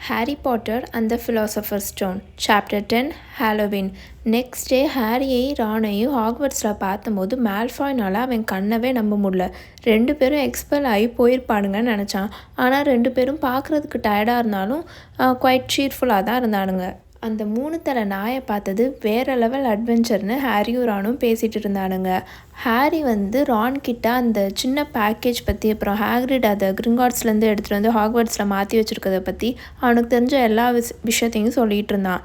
Harry Potter and the philosopher's stone chapter 10 Halloween. Next day ஹாரியையும் ரானையும் ஹாக்வர்ட்ஸில் பார்த்தபோது மால்ஃபாய்னால் அவன் கண்ணவே நம்ப முடியல. 2 பேரும் எக்ஸ்பெல் ஆகி போயிருப்பானுங்கன்னு நினச்சான். ஆனால் 2 பேரும் பார்க்குறதுக்கு டயர்டாக இருந்தாலும் குவைட் சீர்ஃபுல்லாக தான் இருந்தானுங்க. அந்த 3 தலை நாயை பார்த்தது வேறு லெவல் அட்வென்ச்சர்னு ஹாரியும் ரானும் பேசிகிட்டு இருந்தானுங்க. ஹாரி ரான் கிட்ட அந்த சின்ன பேக்கேஜ் பற்றி, அப்புறம் ஹாக்ரிட் அதை கிரிங்கார்ட்ஸ்லேருந்து எடுத்துகிட்டு வந்து ஹாக்வர்ட்ஸில் மாற்றி வச்சுருக்கதை பற்றி அவனுக்கு தெரிஞ்ச எல்லா விஷயத்தையும் சொல்லிகிட்டு இருந்தான்.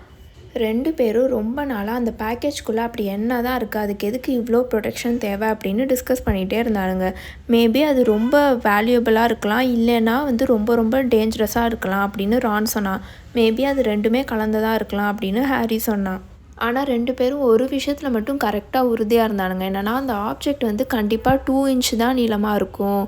2 பேரும் ரொம்ப நாளாக அந்த பேக்கேஜ்குள்ளே அப்படி என்ன தான் இருக்குது, அதுக்கு எதுக்கு இவ்வளோ ப்ரொடெக்ஷன் தேவை அப்படின்னு டிஸ்கஸ் பண்ணிகிட்டே இருந்தானுங்க. மேபி அது ரொம்ப வேல்யூபிளாக இருக்கலாம், இல்லைன்னா ரொம்ப ரொம்ப டேஞ்சரஸாக இருக்கலாம் அப்படின்னு ரான் சொன்னான். மேபி அது ரெண்டுமே கலந்ததாக இருக்கலாம் அப்படின்னு ஹாரி சொன்னான். ஆனால் 2 பேரும் ஒரு விஷயத்தில் மட்டும் கரெக்டாக உறுதியாக இருந்தானுங்க. என்னென்னா அந்த ஆப்ஜெக்ட் கண்டிப்பாக 2 இன்ச் தான் நீளமாக இருக்கும்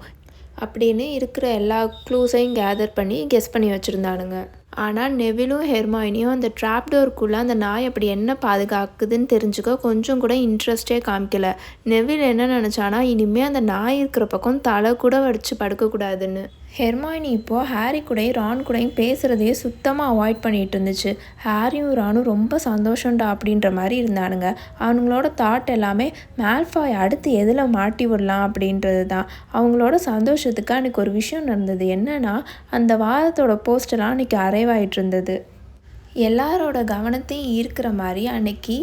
அப்படின்னு இருக்கிற எல்லா க்ளூஸையும் கேதர் பண்ணி கெஸ் பண்ணி வச்சுருந்தானுங்க. ஆனால் நெவிலும் ஹெர்மாயினியும் அந்த ட்ராப் டோருக்குள்ளே அந்த நாய் அப்படி என்ன பாதுகாக்குதுன்னு தெரிஞ்சுக்க கொஞ்சம் கூட இன்ட்ரெஸ்டே காமிக்கல. நெவில் என்ன நினச்சானா, இனிமேல் அந்த நாய் இருக்கிற பக்கம் தலை கூட வடித்து படுக்கக்கூடாதுன்னு. ஹெர்மாயினி இப்போது ஹாரி கூடயும் ரான் கூடயும் பேசுகிறதையே சுத்தமாக அவாய்ட் பண்ணிகிட்டு இருந்துச்சு. ஹாரியும் ரானும் ரொம்ப சந்தோஷம்டா அப்படின்ற மாதிரி இருந்தானுங்க. அவங்களோட தாட் எல்லாமே மால்ஃபாய் அடுத்து எதில் மாட்டி விடலாம் அப்படின்றது தான். அவங்களோட சந்தோஷத்துக்கு அன்றைக்கி ஒரு விஷயம் நடந்தது. என்னென்னா, அந்த வாரத்தோட போஸ்டெல்லாம் அன்றைக்கி அரைவாயிட்டு இருந்தது. எல்லாரோட கவனத்தையும் ஈர்க்கிற மாதிரி அன்னைக்கு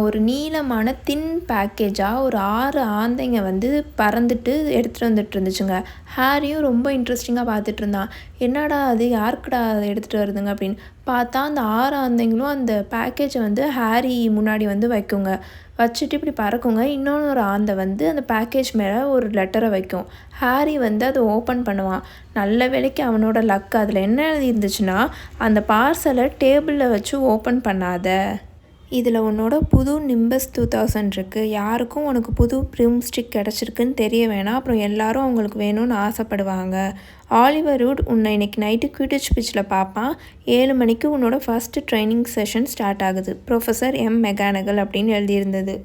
ஒரு நீளமான தின் பேக்கேஜாக ஒரு 6 ஆந்தைங்க பறந்துட்டு எடுத்துகிட்டு வந்துட்டு இருந்துச்சுங்க. ஹாரியும் ரொம்ப இன்ட்ரெஸ்டிங்காக பார்த்துட்டு இருந்தான். என்னடா அது, யாருக்குடா அதை எடுத்துகிட்டு வருதுங்க அப்படின்னு பார்த்தா, அந்த 6 ஆந்தைங்களும் அந்த பேக்கேஜை ஹாரி முன்னாடி வைக்குங்க. வச்சுட்டு இப்படி பறக்குங்க. இன்னொன்று ஆந்தை அந்த பேக்கேஜ் மேலே ஒரு லெட்டரை வைக்கும். ஹாரி அதை ஓப்பன் பண்ணுவான். நல்ல வேளைக்கு அவனோட லக். அதில் என்ன எழுதி இருந்துச்சுன்னா, அந்த பார்சலை டேபிளில் வச்சு ஓப்பன் பண்ணாத, இதில் உன்னோட புது நிம்பஸ் 2000 இருக்குது. யாருக்கும் உனக்கு புது ப்ரூம்ஸ்டிக் கிடச்சிருக்குன்னு தெரிய வேணாம். அப்புறம் எல்லாரும் அவங்களுக்கு வேணும்னு ஆசைப்படுவாங்க. ஆலிவர் வுட் உன்னை இன்றைக்கி நைட்டு குவிடிட்ஜ் பிச்சில் பார்ப்பான். 7 மணிக்கு உன்னோட ஃபஸ்ட்டு ட்ரைனிங் செஷன் ஸ்டார்ட் ஆகுது. ப்ரொஃபஸர் எம் மெகானகல் அப்படின்னு எழுதியிருந்தது.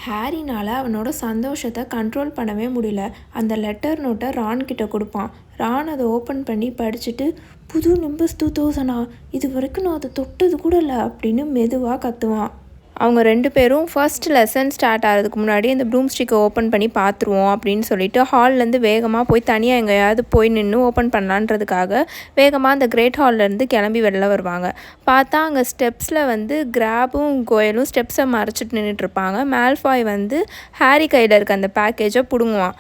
ஹாரினால் அவனோட சந்தோஷத்தை கண்ட்ரோல் பண்ணவே முடியல. அந்த லெட்டர் நோட்டை ரான் கிட்ட கொடுப்பான். ரான் அதை ஓப்பன் பண்ணி படிச்சுட்டு, புது நிம்பஸ் 2000 இது வரைக்கும் நான் அதை தொட்டது கூட இல்லை அப்படின்னு மெதுவாக கத்துவான். அவங்க 2 பேரும் ஃபர்ஸ்ட் லெசன் ஸ்டார்ட் ஆகிறதுக்கு முன்னாடி இந்த ப்ரூம் ஸ்டிக்கை ஓப்பன் பண்ணி பார்த்துருவோம் அப்படின்னு சொல்லிட்டு ஹால்லேருந்து வேகமாக போய் தனியாக எங்கேயாவது போய் நின்று ஓப்பன் பண்ணலான்றதுக்காக வேகமாக அந்த கிரேட் ஹால்லேருந்து கிளம்பி வெளில வருவாங்க. பார்த்தா அங்கே ஸ்டெப்ஸில் கிராபும் கோயலும் ஸ்டெப்ஸை மறைச்சிட்டு நின்றுட்டுருப்பாங்க. மால்ஃபாய் ஹாரி கையில் இருக்க அந்த பேக்கேஜை பிடுங்குவான்.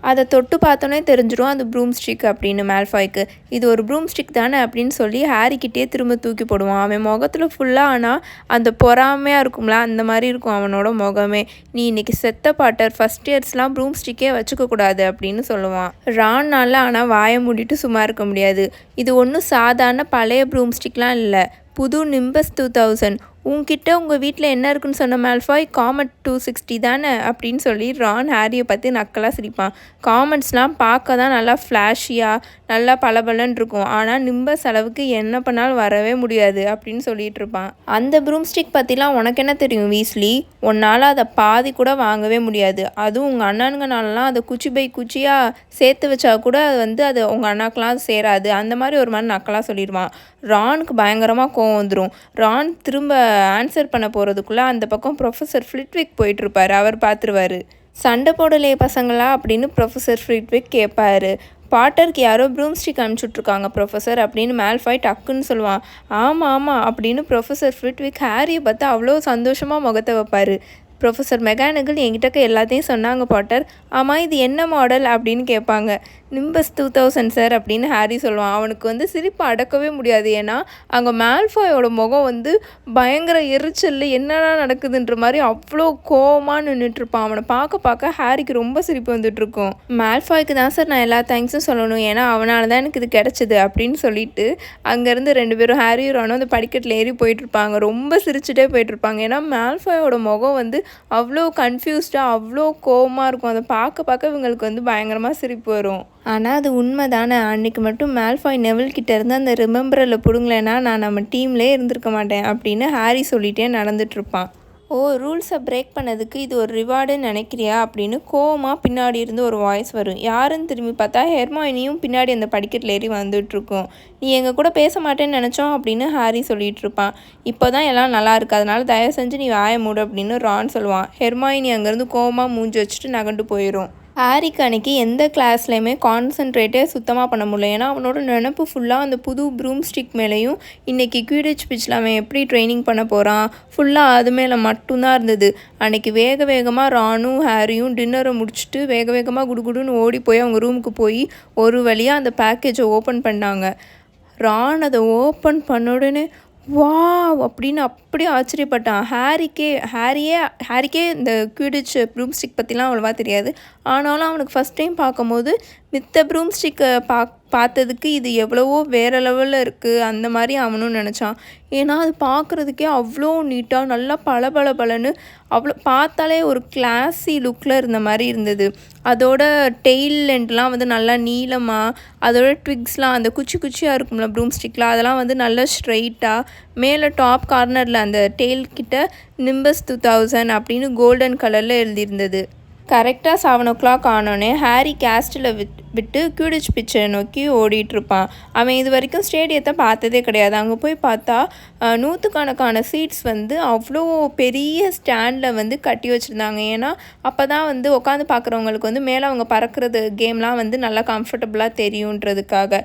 அதை தொட்டு பார்த்தோன்னே தெரிஞ்சிடும் அது ப்ரூம் ஸ்டிக் அப்படின்னு மால்ஃபாய்க்கு. இது ஒரு ப்ரூம் ஸ்டிக் தானே அப்படின்னு சொல்லி ஹாரிக்கிட்டே திரும்ப தூக்கி போடுவான். அவன் முகத்தில் ஃபுல்லாக ஆனால் அந்த பொறாமையாக இருக்கும்ல, அந்த மாதிரி இருக்கும் அவனோட முகமே. நீ இன்றைக்கி செத்த பாட்டர், ஃபஸ்ட் இயர்ஸ்லாம் ப்ரூம் ஸ்டிக்கே வச்சுக்கக்கூடாது அப்படின்னு சொல்லுவான். ரான்னால ஆனால் வாயை மூடிட்டு சும்மா இருக்க முடியாது. இது ஒன்றும் சாதாரண பழைய ப்ரூம் ஸ்டிக்லாம் இல்லை, புது நிம்பஸ் 2000. உங்ககிட்ட உங்கள் வீட்டில் என்ன இருக்குன்னு சொன்ன மால்ஃபாய், காமெட் 260 தானே அப்படின்னு சொல்லி ரான் ஹாரியை பற்றி நக்கலாக சிரிப்பான். காமெட்ஸ்லாம் பார்க்க தான் நல்லா ஃப்ளாஷியாக நல்லா பளபளன்னு இருக்கும், ஆனால் நிம்பஸ் அளவுக்கு என்ன பண்ணாலும் வரவே முடியாது அப்படின்னு சொல்லிட்டு இருப்பான். அந்த ப்ரூம்ஸ்டிக் பற்றிலாம் உனக்கு என்ன தெரியும் வீஸ்லி, உன்னால் அதை பாதி கூட வாங்கவே முடியாது. அதுவும் உங்கள் அண்ணனுங்கனாலலாம் அதை குச்சி பை குச்சியாக சேர்த்து வச்சா கூட அது உங்கள் அண்ணாக்கெலாம் சேராது, அந்த மாதிரி ஒரு மாதிரி நக்கலாக சொல்லிடுவான். ரானுக்கு பயங்கரமாக கோவம் வந்துடும். ரான் திரும்ப ஆன்சர் பண்ண போகிறதுக்குள்ளே அந்த பக்கம் ப்ரொஃபஸர் ஃப்ளிட்விக் போயிட்டுருப்பார். அவர் பார்த்துருவார். சண்டை போடலையே பசங்களா அப்படின்னு ப்ரொஃபஸர் ஃப்ளிட்விக் கேட்பார். பாட்டருக்கு யாரோ ப்ரூம்ஸ்டிக் அனுப்பிச்சுட்ருக்காங்க ப்ரொஃபஸர் அப்படின்னு மால்ஃபாய் டக்குன்னு சொல்லுவான். ஆமாம் அப்படின்னு ப்ரொஃபஸர் ஃப்ளிட்விக் ஹாரியை பார்த்து அவ்வளோ சந்தோஷமாக முகத்தை வைப்பார். ப்ரொஃபஸர் மெகானகல் என்கிட்ட எல்லாத்தையும் சொன்னாங்க பாட்டர். ஆமாம், இது என்ன மாடல் அப்படின்னு கேட்பாங்க. நிம்பஸ் 2000 சார் அப்படின்னு ஹாரி சொல்லுவான். அவனுக்கு சிரிப்பை அடக்கவே முடியாது. ஏன்னா அங்கே மால்ஃபாயோட முகம் பயங்கர எரிச்சல், என்னென்னா நடக்குதுன்ற மாதிரி அவ்வளோ கோவமாக நின்றுட்டுருப்பான். அவனை பார்க்க ஹாரிக்கு ரொம்ப சிரிப்பு வந்துட்டுருக்கும். மால்ஃபாய்க்கு தான் சார் நான் எல்லா தேங்க்ஸும் சொல்லணும், ஏன்னா அவனால தான் எனக்கு இது கிடச்சிது அப்படின்னு சொல்லிட்டு அங்கேருந்து 2 பேரும் ஹாரியும் ரானும் அந்த படிக்கட்டில் ஏறி போயிட்டுருப்பாங்க. ரொம்ப சிரிச்சுட்டே போயிட்டுருப்பாங்க. ஏன்னா மால்ஃபாயோட முகம் அவ்வளோ கன்ஃபியூஸ்டாக அவ்வளோ கோவமாக இருக்கும். அதை பார்க்க இவங்களுக்கு பயங்கரமாக சிரிப்பு வரும். ஆனால் அது உண்மை தானே. அன்றைக்கி மட்டும் மால்ஃபாய் நெவில் கிட்டே இருந்து அந்த ரிமெம்பரில் பிடுங்கலைன்னா நான் நம்ம டீம்லேயே இருந்திருக்க மாட்டேன் அப்படின்னு ஹாரி சொல்லிகிட்டே நடந்துகிட்ருப்பான். ஓ, ரூல்ஸை பிரேக் பண்ணதுக்கு இது ஒரு ரிவார்டுன்னு நினைக்கிறியா அப்படின்னு கோவமாக பின்னாடி இருந்து ஒரு வாய்ஸ் வரும். யாருன்னு திரும்பி பார்த்தா ஹெர்மாயினியும் பின்னாடி அந்த படிக்கட்டில் ஏறி வந்துட்டுருக்கோம். நீ எங்கள் கூட பேச மாட்டேன்னு நினச்சோம் அப்படின்னு ஹாரி சொல்லிகிட்டு இருப்பான். இப்போ தான் எல்லாம் நல்லா இருக்குது, அதனால தயவு செஞ்சு நீ வாய மூடு அப்படின்னு ரான் சொல்லுவான். ஹெர்மாயினி அங்கேருந்து கோவமாக மூஞ்சி வச்சுட்டு நகண்டு போயிடும். ஹாரிக்கு அன்றைக்கி எந்த கிளாஸ்லேயுமே கான்சன்ட்ரேட்டே சுத்தமாக பண்ண முடியல. ஏன்னா அவனோட நினப்பு ஃபுல்லாக அந்த புது ப்ரூம் ஸ்டிக் மேலேயும் இன்றைக்கி குயிடிச் பிச்சில் அவன் எப்படி ட்ரைனிங் பண்ண போகிறான் ஃபுல்லாக அது மேலே மட்டும்தான் இருந்தது. அன்றைக்கி வேக வேகமாக ரானும் ஹாரியும் டின்னரை முடிச்சுட்டு வேக வேகமாக குடுகுடுன்னு ஓடி போய் அவங்க ரூமுக்கு போய் ஒரு வழியாக அந்த பேக்கேஜை ஓப்பன் பண்ணாங்க. ரான் அதை ஓப்பன் பண்ண உடனே வாவ் அப்படின்னு அப்படியே ஆச்சரியப்பட்டான். ஹாரிக்கே இந்த குயிடிச் ப்ரூம் ஸ்டிக் பற்றிலாம் அவ்வளோவா தெரியாது. ஆனாலும் அவனுக்கு ஃபஸ்ட் டைம் பார்க்கும்போது மித்த ப்ரூம் ஸ்டிக்கை பார்த்ததுக்கு இது எவ்வளவோ வேறு லெவலில் இருக்குது அந்த மாதிரி அவனும் நினச்சான். ஏன்னா அது பார்க்குறதுக்கே அவ்வளோ நீட்டாக நல்லா பளபளன்னு அவ்வளோ பார்த்தாலே ஒரு கிளாஸி லுக்கில் இருந்த மாதிரி இருந்தது. அதோட டெய்ல் லெண்ட்லாம் வந்து நல்லா நீளமாக, அதோட ட்விக்ஸ்லாம் அந்த குச்சியாக இருக்கும்ல ப்ரூம் ஸ்டிக்லாம், அதெல்லாம் வந்து நல்லா ஸ்ட்ரைட்டாக மேலே டாப் கார்னரில் அந்த டெய்ல் கிட்ட நிம்பஸ் 2000 அப்படின்னு கோல்டன் கலரில் எழுதியிருந்தது. கரெக்டாக 7 o'clock ஆனோடனே ஹாரி கேஸ்டில் விட்டு குயிடிச் பிச்சை நோக்கி ஓடிட்டுருப்பான். அவன் இது வரைக்கும் ஸ்டேடியத்தை பார்த்ததே கிடையாது. அங்கே போய் பார்த்தா நூற்றுக்கணக்கான சீட்ஸ் வந்து அவ்வளோ பெரிய ஸ்டாண்டில் வந்து கட்டி வச்சுருந்தாங்க. ஏன்னா அப்போ தான் வந்து உட்காந்து பார்க்குறவங்களுக்கு வந்து மேலே அவங்க பறக்கிறது கேம்லாம் வந்து நல்லா கம்ஃபர்டபுளாக தெரியுன்றதுக்காக.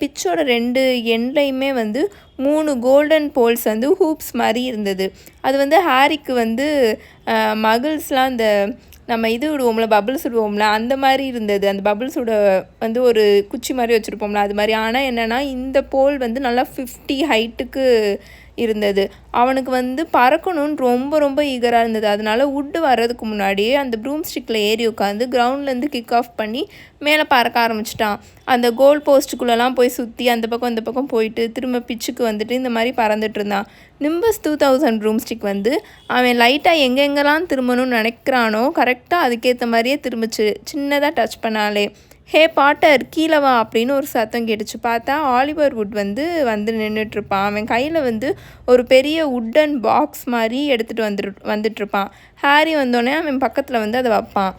பிச்சோட 2 எண்ட்லையுமே வந்து 3 கோல்டன் போல்ஸ் வந்து ஹூப்ஸ் மாதிரி இருந்தது. அது வந்து ஹாரிக்கு வந்து மகிழ்ஸ்லாம் இந்த நம்ம இது விடுவோம்ல, பபிள்ஸ் விடுவோம்ல, அந்த மாதிரி இருந்தது. அந்த பபிள்ஸ் விட வந்து ஒரு குச்சி மாதிரி வச்சுருப்போம்ல அது மாதிரி. ஆனால் என்னென்னா இந்த போல் வந்து நல்லா 50 ஹைட்டுக்கு இருந்தது. அவனுக்கு வந்து பறக்கணும்னு ரொம்ப ஈகராக இருந்தது. அதனால வுட்டு வர்றதுக்கு முன்னாடியே அந்த ப்ரூம் ஸ்டிக்கில் ஏறி உட்காந்து கிரவுண்ட்லேருந்து கிக் ஆஃப் பண்ணி மேலே பறக்க ஆரம்பிச்சிட்டான். அந்த கோல் போஸ்ட்டுக்குள்ளெல்லாம் போய் சுற்றி அந்த பக்கம் போயிட்டு திரும்ப பிச்சுக்கு வந்துட்டு இந்த மாதிரி பறந்துட்டு இருந்தான். நிம்பஸ் 2000 ப்ரூம் ஸ்டிக் வந்து அவன் லைட்டாக எங்கெங்கெல்லாம் திரும்பணும்னு நினைக்கிறானோ கரெக்டாக அதுக்கேற்ற மாதிரியே திரும்பிச்சு, சின்னதாக டச் பண்ணாலே. ஹே பாட்டர் கீழே வா அப்படின்னு ஒரு சத்தம் கேட்டுச்சு. பார்த்தா ஆலிவர் வுட் வந்து நின்றுட்டுருப்பான். அவன் கையில் வந்து ஒரு பெரிய உட்டன் பாக்ஸ் மாதிரி எடுத்துகிட்டு வந்துட்டுருப்பான். ஹாரி வந்தோடனே அவன் பக்கத்தில் வந்து அதை வைப்பான்.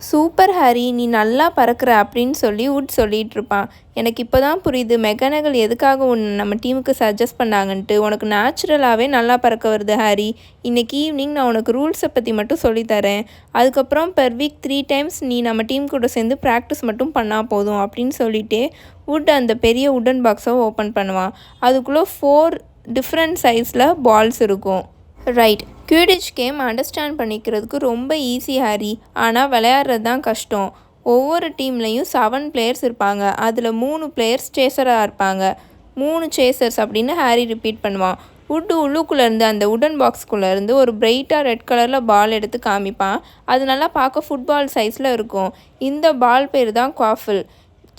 சூப்பர் ஹாரி, நீ நல்லா பறக்கிற அப்படின்னு சொல்லி வுட் சொல்லிகிட்டு இருப்பான். எனக்கு இப்போ தான் புரியுது மெக்கானிக்கல் எதுக்காக நம்ம டீமுக்கு சஜஸ்ட் பண்ணாங்கன்ட்டு. உனக்கு நேச்சுரலாகவே நல்லா பறக்க வருது ஹாரி. இன்றைக்கி ஈவினிங் நான் உனக்கு ரூல்ஸை பற்றி மட்டும் சொல்லித்தரேன். அதுக்கப்புறம் பெர் வீக் 3 times நீ நம்ம டீம் கூட சேர்ந்து ப்ராக்டிஸ் மட்டும் பண்ணால் போதும் அப்படின்னு சொல்லிவிட்டு வுட் அந்த பெரிய உட்டன் பாக்ஸை ஓப்பன் பண்ணுவான். அதுக்குள்ளே 4 டிஃப்ரெண்ட் சைஸில் பால்ஸ் இருக்கும். ரைட், குயிடிச் கேம் அண்டர்ஸ்டாண்ட் பண்ணிக்கிறதுக்கு ரொம்ப ஈஸி ஹாரி, ஆனால் விளையாடுறது தான் கஷ்டம். ஒவ்வொரு டீம்லேயும் 7 players இருப்பாங்க. அதில் 3 players சேசராக இருப்பாங்க. 3 சேசர்ஸ் அப்படின்னு ஹாரி ரிப்பீட் பண்ணுவான். வுட்டு உள்ளுக்குள்ளேருந்து அந்த உடன் பாக்ஸ்குள்ளேருந்து ஒரு பிரைட்டாக ரெட் கலரில் பால் எடுத்து காமிப்பான். அது நல்லா பார்க்க ஃபுட்பால் சைஸில் இருக்கும். இந்த பால் பேர் தான் குவாஃபில்.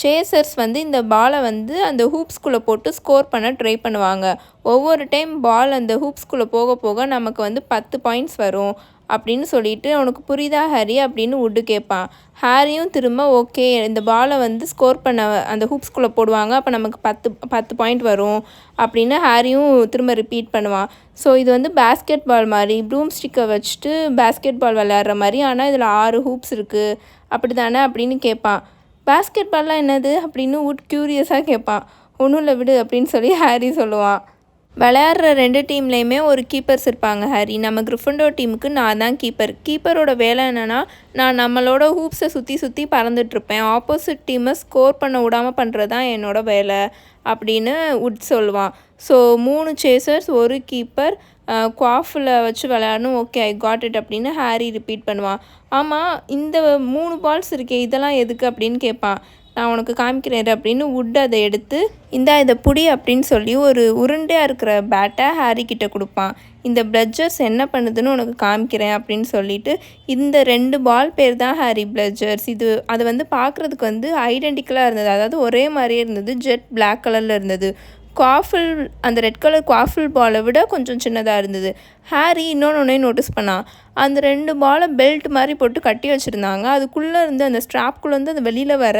சேசர்ஸ் வந்து இந்த பாலை வந்து அந்த ஹூப்ஸ்குள்ளே போட்டு ஸ்கோர் பண்ண ட்ரை பண்ணுவாங்க. ஒவ்வொரு டைம் பால் அந்த ஹூப்ஸ்குள்ளே போக நமக்கு வந்து 10 பாயிண்ட்ஸ் வரும் அப்படின்னு சொல்லிட்டு, உனக்கு புரியுதா ஹாரி அப்படின்னு வுட்டு கேட்பான். ஹாரியும் திரும்ப ஓகே, இந்த பாலை வந்து ஸ்கோர் பண்ண அந்த ஹூப்ஸ்குள்ளே போடுவாங்க, அப்போ நமக்கு 10 பாயிண்ட் வரும் அப்படின்னு ஹாரியும் திரும்ப ரிப்பீட் பண்ணுவான். ஸோ இது வந்து பேஸ்கெட் பால் மாதிரி, ப்ரூம் ஸ்டிக்கை வச்சுட்டு பேஸ்கெட் பால் விளையாடுற மாதிரி. ஆனால் இதில் 6 ஹூப்ஸ் இருக்குது அப்படி தானே அப்படின்னு கேட்பான். பேஸ்கெட் பால்லாம் என்னது அப்படின்னு வுட் க்யூரியஸாக கேட்பான். ஒன்றும் இல்லை விடு அப்படின்னு சொல்லி ஹாரி சொல்லுவான். விளையாடுற 2 டீம்லேயுமே ஒரு கீப்பர்ஸ் இருப்பாங்க ஹாரி. நம்ம கிரிஃபண்டோர் டீமுக்கு நான் தான் கீப்பரோட வேலை என்னென்னா, நான் நம்மளோட ஹூப்ஸை சுற்றி பறந்துட்டுருப்பேன். ஆப்போசிட் டீமை ஸ்கோர் பண்ண விடாமல் பண்ணுறது தான் என்னோட வேலை அப்படின்னு வுட் சொல்லுவான். ஸோ 3 சேசர்ஸ், 1 கீப்பர், குவாஃபில் வச்சு விளையாடணும். ஓகே, ஐ காட் இட் அப்படின்னு ஹாரி ரிப்பீட் பண்ணுவான். ஆமாம், இந்த 3 பால்ஸ் இருக்கே இதெல்லாம் எதுக்கு அப்படின்னு கேட்பான். நான் உனக்கு காமிக்கிறேன் அப்படின்னு வுட் அதை எடுத்து இதை புடி அப்படின்னு சொல்லி ஒரு உருண்டையாக இருக்கிற பேட்டை ஹாரி கிட்ட கொடுப்பான். இந்த பிளட்ஜர்ஸ் என்ன பண்ணுதுன்னு உனக்கு காமிக்கிறேன் அப்படின்னு சொல்லிட்டு, இந்த 2 பால் பேர் தான் ஹாரி பிளட்ஜர்ஸ். அது வந்து பார்க்குறதுக்கு வந்து ஐடென்டிக்கலாக இருந்தது, அதாவது ஒரே மாதிரியே இருந்தது. ஜெட் பிளாக் கலரில் இருந்தது. குவாஃபில் அந்த ரெட் கலர் குவாஃபில் பாலை விட கொஞ்சம் சின்னதாக இருந்தது. ஹாரி இன்னொன்று நோட்டீஸ் பண்ணான். அந்த 2 பாலை பெல்ட் மாதிரி போட்டு கட்டி வச்சுருந்தாங்க. அதுக்குள்ளே இருந்து அந்த ஸ்ட்ராப்குள்ளேருந்து அந்த வெளியில் வர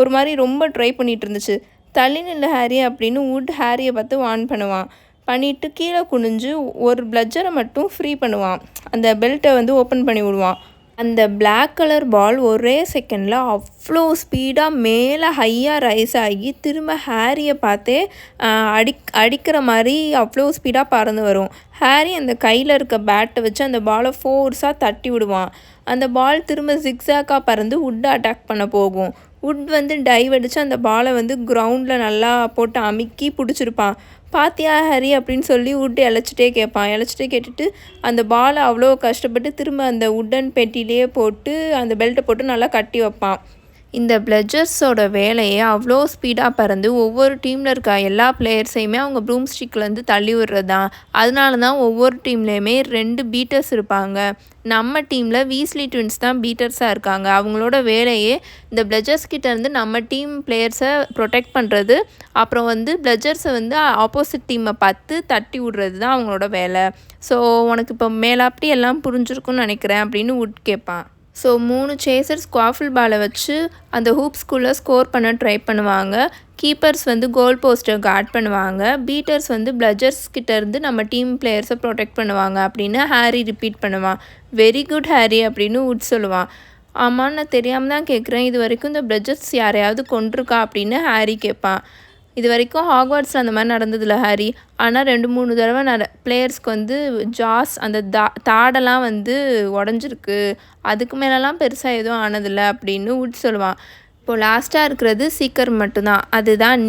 ஒரு மாதிரி ரொம்ப ட்ரை பண்ணிகிட்டு இருந்துச்சு. தள்ளி நில்ல ஹாரி அப்படின்னு வுட் ஹாரியை பார்த்து வார்ன் பண்ணுவான். பண்ணிவிட்டு கீழே குனிஞ்சு ஒரு பிளட்ஜரை மட்டும் ஃப்ரீ பண்ணுவான். அந்த பெல்ட்டை வந்து ஓப்பன் பண்ணி விடுவான். அந்த பிளாக் கலர் பால் ஒரே செகண்டில் அவ்வளோ ஸ்பீடாக மேலே ஹையாக ரைஸ் ஆகி திரும்ப ஹாரியை பார்த்தே அடிக்கிற மாதிரி அவ்வளோ ஸ்பீடாக பறந்து வரும். ஹாரி அந்த கையில் இருக்க பேட்டை வச்சு அந்த பாலை ஃபோர்ஸாக தட்டி விடுவான். அந்த பால் திரும்ப ஜிக்ஸாக்காக பறந்து வுட்டை அட்டாக் பண்ண போகும். வுட் வந்து டைவ் அடித்து அந்த பாலை வந்து கிரவுண்டில் நல்லா போட்டு அமுக்கி பிடிச்சிருப்பான். பாத்தியா ஹாரி அப்படின்னு சொல்லி வுட் இழைச்சிட்டே கேட்டுட்டு அந்த பாலை அவ்வளோ கஷ்டப்பட்டு திரும்ப அந்த வுட்டன் பெட்டிலேயே போட்டு அந்த பெல்ட்டை போட்டு நல்லா கட்டி வைப்பான். இந்த பிளட்ஜர்ஸோட வேலையை அவ்வளோ ஸ்பீடாக பறந்து ஒவ்வொரு டீமில் இருக்க எல்லா பிளேயர்ஸையுமே அவங்க ப்ரூம் ஸ்டிக்லேருந்து தள்ளி விடுறது தான். அதனால தான் ஒவ்வொரு டீம்லேயுமே 2 பீட்டர்ஸ் இருப்பாங்க. நம்ம டீமில் வீஸ்லி ட்வின்ஸ் தான் பீட்டர்ஸாக இருக்காங்க. அவங்களோட வேலையே இந்த பிளட்ஜர்ஸ் கிட்டேருந்து நம்ம டீம் பிளேயர்ஸை ப்ரொடெக்ட் பண்ணுறது, அப்புறம் வந்து பிளட்ஜர்ஸை வந்து ஆப்போசிட் டீமை பார்த்து தட்டி விடுறது தான் அவங்களோட வேலை. ஸோ உனக்கு இப்போ மேலாப்படி எல்லாம் புரிஞ்சிருக்குன்னு நினைக்கிறேன் அப்படின்னு வுட் கேட்பான். ஸோ 3 சேசர்ஸ் குவாஃபில் பாலை வச்சு அந்த ஹூப்ஸ்குள்ளே ஸ்கோர் பண்ண ட்ரை பண்ணுவாங்க. கீப்பர்ஸ் வந்து கோல் போஸ்ட்டை கார்ட் பண்ணுவாங்க. பீட்டர்ஸ் வந்து பிளட்ஜர்ஸ் கிட்டேருந்து நம்ம டீம் பிளேயர்ஸை ப்ரொடெக்ட் பண்ணுவாங்க அப்படின்னு ஹாரி ரிப்பீட் பண்ணுவான். வெரி குட் ஹாரி அப்படின்னு வுட் சொல்லுவான். ஆமாம், நான் தெரியாமல் தான் கேட்குறேன், இது வரைக்கும் இந்த பிளட்ஜர்ஸ் யாரையாவது கொண்டிருக்கா அப்படின்னு ஹாரி கேட்பான். இது வரைக்கும் ஹாக்வர்ட்ஸில் அந்த மாதிரி நடந்ததில்ல ஹாரி. ஆனால் 2-3 தடவை பிளேயர்ஸ்க்கு வந்து ஜாஸ் அந்த தாடெல்லாம் வந்து உடஞ்சிருக்கு. அதுக்கு மேலெலாம் பெருசாக எதுவும் ஆனதில்லை அப்படின்னு வுட் சொல்லுவான். இப்போது லாஸ்ட்டாக இருக்கிறது சீக்கர் மட்டும்தான். அதுதான்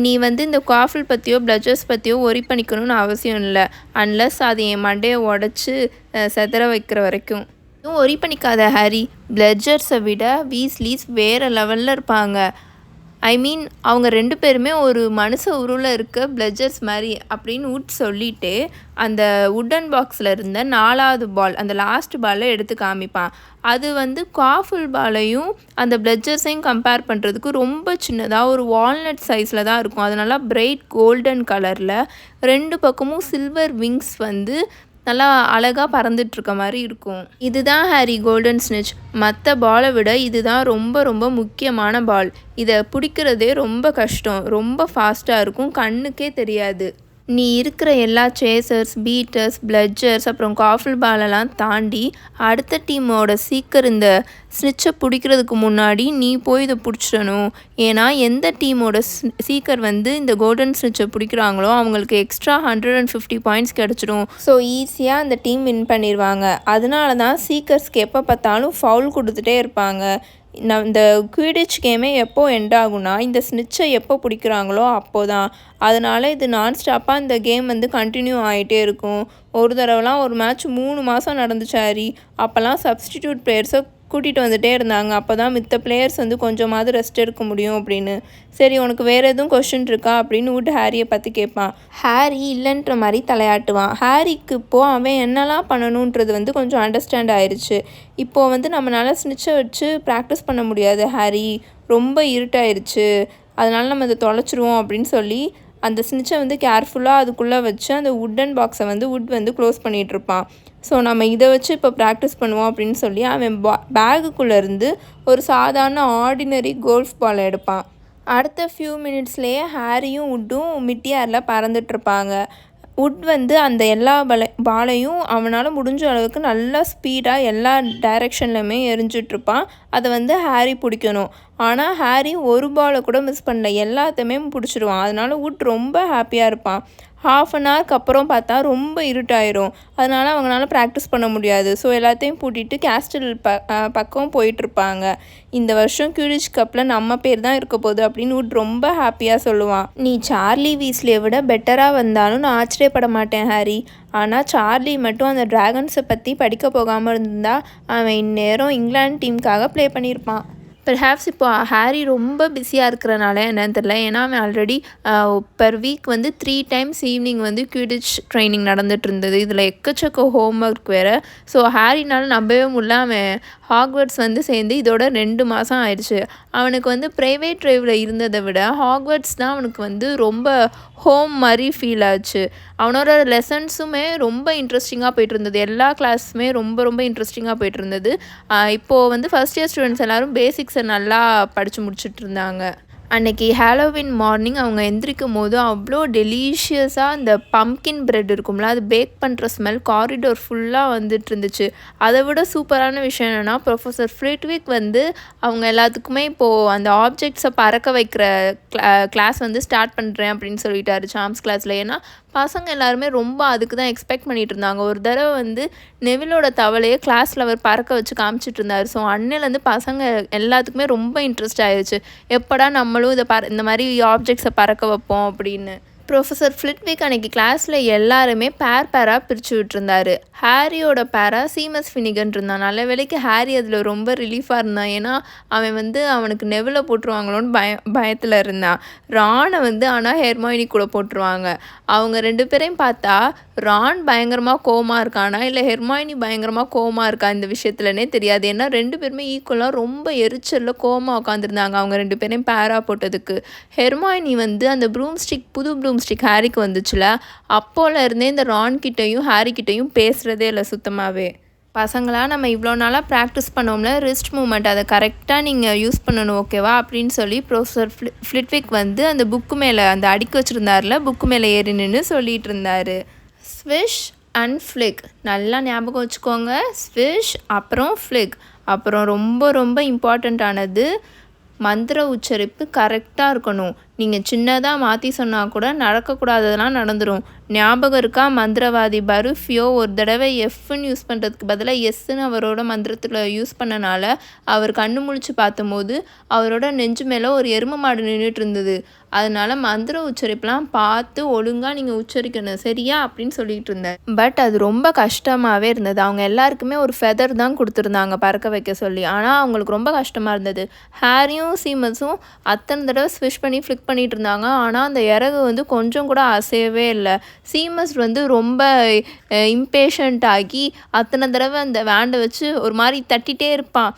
நீ வந்து இந்த குவாஃபில் பற்றியோ பிளட்ஜர்ஸ் பற்றியோ ஒரி பண்ணிக்கணும்னு அவசியம் இல்லை. அன்லஸ் அது என் மண்டையை உடச்சி செதற வைக்கிற வரைக்கும் இன்னும் ஒரி பண்ணிக்காத ஹாரி. பிளட்ஜர்ஸை விட வீஸ்லீஸ் வேறு லெவலில் இருப்பாங்க. அவங்க 2 பேருமே ஒரு மனுஷ உருவில் இருக்க பிளட்ஜர்ஸ் மாதிரி அப்படின்னு வுட் சொல்லிட்டு அந்த வுட்டன் பாக்ஸில் இருந்த 4வது பால், அந்த லாஸ்ட் பாலை எடுத்து காமிப்பான். அது வந்து குவாஃபில் பாலையும் அந்த பிளட்ஜர்ஸையும் கம்பேர் பண்ணுறதுக்கு ரொம்ப சின்னதாக ஒரு வால்நட் சைஸில் தான் இருக்கும். அது நல்லா பிரைட் கோல்டன் கலரில் 2 பக்கமும் சில்வர் விங்ஸ் வந்து நல்லா அழகாக பறந்துட்டுருக்க மாதிரி இருக்கும். இதுதான் ஹாரி கோல்டன் ஸ்னிட்ச். மற்ற பாலை விட இதுதான் ரொம்ப ரொம்ப முக்கியமான பால். இதை பிடிக்கிறதே ரொம்ப கஷ்டம். ரொம்ப ஃபாஸ்ட்டாக இருக்கும், கண்ணுக்கே தெரியாது. நீ இருக்கிற எல்லா சேசர்ஸ், பீட்டர்ஸ், பிளட்ஜர்ஸ், அப்புறம் குவாஃபில் பாலெல்லாம் தாண்டி அடுத்த டீமோட சீக்கர் இந்த ஸ்னிட்சை பிடிக்கிறதுக்கு முன்னாடி நீ போய் இதை பிடிச்சிடணும். ஏன்னா எந்த டீமோட சீக்கர் வந்து இந்த கோல்டன் ஸ்னிட்சை பிடிக்கிறாங்களோ அவங்களுக்கு எக்ஸ்ட்ரா 150 பாயிண்ட்ஸ் கிடச்சிடும். ஸோ ஈஸியாக அந்த டீம் வின் பண்ணிடுவாங்க. அதனால தான் சீக்கர்ஸ்க்கு எப்போ பார்த்தாலும் ஃபவுல் கொடுத்துட்டே இருப்பாங்க. இந்த குவிடிச் கேமே எப்போ எண்ட் ஆகும்னா இந்த ஸ்னிட்சை எப்போ பிடிக்கிறாங்களோ அப்போ தான். அதனால் இது நான்ஸ்டாப்பாக இந்த கேம் வந்து கண்டினியூ ஆகிட்டே இருக்கும். ஒரு தடவைலாம் ஒரு மேட்ச் 3 மாதம் நடந்துச்சு ஹாரி. அப்போல்லாம் சப்ஸ்டிடியூட் பிளேயர்ஸை கூட்டிகிட்டு வந்துகிட்டே இருந்தாங்க. அப்போ தான் மித்த பிளேயர்ஸ் வந்து கொஞ்சமாவது ரெஸ்ட் எடுக்க முடியும் அப்படின்னு. சரி, உனக்கு வேறு எதுவும் கொஸ்டின் இருக்கா அப்படின்னு வுட் ஹாரியை பற்றி கேட்பான். ஹாரி இல்லைன்ற மாதிரி தலையாட்டுவான். ஹாரிக்கு இப்போது அவன் என்னெல்லாம் பண்ணணுன்றது வந்து கொஞ்சம் அண்டர்ஸ்டாண்ட் ஆயிடுச்சு. இப்போது வந்து நம்மளால் ஸ்னிட்சை வச்சு ப்ராக்டிஸ் பண்ண முடியாது ஹாரி, ரொம்ப இருட்டாயிருச்சு, அதனால் நம்ம அதை தொலைச்சிருவோம் அப்படின்னு சொல்லி அந்த ஸ்னிட்சை வந்து கேர்ஃபுல்லாக அதுக்குள்ளே வச்சு அந்த வுட்டன் பாக்ஸை வந்து வுட் வந்து க்ளோஸ் பண்ணிகிட்ருப்பான். ஸோ நம்ம இதை வச்சு இப்போ ப்ராக்டிஸ் பண்ணுவோம் அப்படின்னு சொல்லி அவன் பேகுக்குள்ளேருந்து ஒரு சாதாரண ஆர்டினரி கோல்ஃப் பால் எடுப்பான். அடுத்த ஃபியூ மினிட்ஸ்லேயே ஹாரியும் வுட்டும் மிட் ஏரில் பறந்துட்டுருப்பாங்க. வுட் வந்து அந்த எல்லா பாலையும் அவனால் முடிஞ்ச அளவுக்கு நல்லா ஸ்பீடாக எல்லா டைரெக்ஷன்லையுமே எரிஞ்சிட்ருப்பான். அதை வந்து ஹாரி பிடிக்கணும். ஆனால் ஹாரி ஒரு பாலை கூட மிஸ் பண்ணல, எல்லாத்தையுமே பிடிச்சிடுவான். அதனால் வுட் ரொம்ப ஹாப்பியாக இருப்பான். 1/2 அன் ஹவருக்கு அப்புறம் பார்த்தா ரொம்ப இருட்டாயிரும். அதனால் அவங்களால ப்ராக்டிஸ் பண்ண முடியாது. ஸோ எல்லாத்தையும் பூட்டிட்டு கேஸ்டில் பக்கம் போயிட்டுருப்பாங்க. இந்த வருஷம் குவிடிச் கப்பில் நம்ம பேர் தான் இருக்க போகுது அப்படின்னு வுட் ரொம்ப ஹாப்பியாக சொல்லுவான். நீ சார்லி வீஸ்லியை விட பெட்டராக வந்தாலும் நான் ஆச்சரியப்பட மாட்டேன் ஹாரி. ஆனால் சார்லி மட்டும் அந்த டிராகன்ஸை பற்றி படிக்க போகாமல் இருந்தால் அவன் இந்நேரம் இங்கிலாந்து டீமுக்காக ப்ளே பண்ணியிருப்பான். பெர்ஹாப்ஸ் இப்போ ஹாரி ரொம்ப பிஸியாக இருக்கிறனால என்னன்னு தெரில. ஏன்னா அவன் ஆல்ரெடி பெர் வீக் வந்து 3 டைம்ஸ் ஈவினிங் வந்து குவிடிச் ட்ரைனிங் நடந்துட்டு இருந்தது. இதில் எக்கச்சக்க ஹோம் ஒர்க் வேறு. ஸோ ஹாரினால் நம்பவே முடியல, அவன் ஹாக்வர்ட்ஸ் வந்து சேர்ந்து இதோட 2 மாதம் ஆயிடுச்சு. அவனுக்கு வந்து ப்ரைவேட் ட்ரைவில் இருந்ததை விட ஹாக்வர்ட்ஸ் தான் அவனுக்கு வந்து ரொம்ப ஹோம் மாதிரி ஃபீல் ஆச்சு. அவனோட லெசன்ஸுமே ரொம்ப இன்ட்ரெஸ்டிங்காக போய்ட்டு இருந்தது. எல்லா கிளாஸுமே ரொம்ப ரொம்ப இன்ட்ரெஸ்டிங்காக போய்ட்டு இருந்தது. இப்போது வந்து ஃபஸ்ட் இயர் ஸ்டூடெண்ட்ஸ் எல்லோரும் பேசிக்ஸை நல்லா படித்து முடிச்சுட்டு இருந்தாங்க. அன்னைக்கு ஹாலோவின் மார்னிங் அவங்க எந்திரிக்கும் போது அவ்வளோ டெலிஷியஸாக அந்த பம்கின் பிரெட் இருக்கும்ல, அது பேக் பண்ணுற ஸ்மெல் காரிடோர் ஃபுல்லாக வந்துட்டு இருந்துச்சு. அதை விட சூப்பரான விஷயம் என்னென்னா, ப்ரொஃபஸர் ஃப்ளிட்விக் வந்து அவங்க எல்லாத்துக்குமே இப்போது அந்த ஆப்ஜெக்ட்ஸை பறக்க வைக்கிற கிளாஸ் வந்து ஸ்டார்ட் பண்ணுறேன் அப்படின்னு சொல்லிட்டாரு சாம்ஸ் கிளாஸில். ஏன்னா பசங்க எல்லாருமே ரொம்ப அதுக்கு தான் எக்ஸ்பெக்ட் பண்ணிகிட்டு இருந்தாங்க. ஒரு தடவை வந்து நெவிலோட தவளையை கிளாஸில் அவர் பறக்க வச்சு காமிச்சிட்டு இருந்தார். ஸோ அன்னையிலேருந்து பசங்க எல்லாத்துக்குமே ரொம்ப இன்ட்ரெஸ்ட் ஆயிடுச்சு, எப்படா நம்மளும் இந்த மாதிரி ஆப்ஜெக்ட்ஸை பறக்க வைப்போம் அப்படின்னு. ப்ரொஃபஸர் ஃப்ளிட்விக் அன்றைக்கி கிளாஸில் எல்லாருமே பேராக பிரித்து விட்டுருந்தாரு. ஹாரியோட பேரா சீமஸ் ஃபினிகன் இருந்தான். நல்ல வேளைக்கு ஹாரி அதில் ரொம்ப ரிலீஃபாக இருந்தான். ஏன்னா அவன் வந்து அவனுக்கு நெவில் போட்டுருவாங்களோன்னு பயத்தில் இருந்தான். ரானை வந்து ஆனால் ஹெர்மாயினி கூட போட்டுருவாங்க. அவங்க 2 பேரையும் பார்த்தா ரான் பயங்கரமாக கோவமாக இருக்கானா இல்லை ஹெர்மாயினி பயங்கரமாக கோவமாக இருக்கா இந்த விஷயத்துலனே தெரியாது. ஏன்னா 2 பேருமே ஈக்குவலாக ரொம்ப எரிச்சலில் கோவமாக உட்காந்துருந்தாங்க அவங்க 2 பேரையும் பேரா போட்டதுக்கு. ஹெர்மாயினி வந்து அந்த புது ப்ரூம்ஸ்டிக் ஹாரிக்கு வந்துச்சுல, அப்போல இருந்தே இந்த ரான் கிட்டையும் ஹாரி கிட்டையும் பேசுகிறதே இல்லை சுத்தமாகவே. பசங்களா, நம்ம இவ்வளோ நாளாக ப்ராக்டிஸ் பண்ணோம்ல ரிஸ்ட் மூமெண்ட், அதை கரெக்டாக நீங்கள் யூஸ் பண்ணணும் ஓகேவா அப்படின்னு சொல்லி ப்ரொஃபஸர் ஃப்ளிட்விக் வந்து அந்த புக்கு மேலே அந்த அடுக்கி வச்சுருந்தார்ல, புக்கு மேலே ஏறி நின்று சொல்லிகிட்டு இருந்தார். ஸ்விஷ் அண்ட் ஃப்ளிக், நல்லா ஞாபகம் வச்சுக்கோங்க. ஸ்விஷ் அப்புறம் ஃப்ளிக். அப்புறம் ரொம்ப ரொம்ப இம்பார்ட்டண்ட்டானது, மந்திர உச்சரிப்பு கரெக்டாக இருக்கணும். நீங்கள் சின்னதாக மாற்றி சொன்னால் கூட நடக்கக்கூடாததெல்லாம் நடந்துடும். ஞாபகம் இருக்கா, மந்திரவாதி பருஃபியோ ஒரு தடவை எஃப்னு யூஸ் பண்ணுறதுக்கு பதிலாக எஸ்ன்னு அவரோட மந்திரத்தில் யூஸ் பண்ணனால அவர் கண்ணு முழிச்சு பார்த்தபோது அவரோட நெஞ்சு மேலே ஒரு எருமை மாடு நின்றுட்டு இருந்தது. அதனால் மந்திர உச்சரிப்பெலாம் பார்த்து ஒழுங்காக நீங்கள் உச்சரிக்கணும் சரியா அப்படின்னு சொல்லிகிட்டு இருந்தேன். பட் அது ரொம்ப கஷ்டமாகவே இருந்தது. அவங்க எல்லாருக்குமே ஒரு ஃபெதர் தான் கொடுத்துருந்தாங்க பறக்க வைக்க சொல்லி. ஆனால் அவங்களுக்கு ரொம்ப கஷ்டமாக இருந்தது. ஹாரியும் சீமஸும் அத்தனை தடவை ஸ்விஷ் பண்ணி ஃப்ளிக் பண்ணிகிட்டு இருந்தாங்க. ஆனால் அந்த இறகு வந்து கொஞ்சம் கூட அசையவே இல்லை. சீமஸ் வந்து ரொம்ப இம்பேஷண்ட் ஆகி அத்தனை தடவை அந்த வேண்டை வச்சு ஒரு மாதிரி தட்டிகிட்டே இருப்பான்.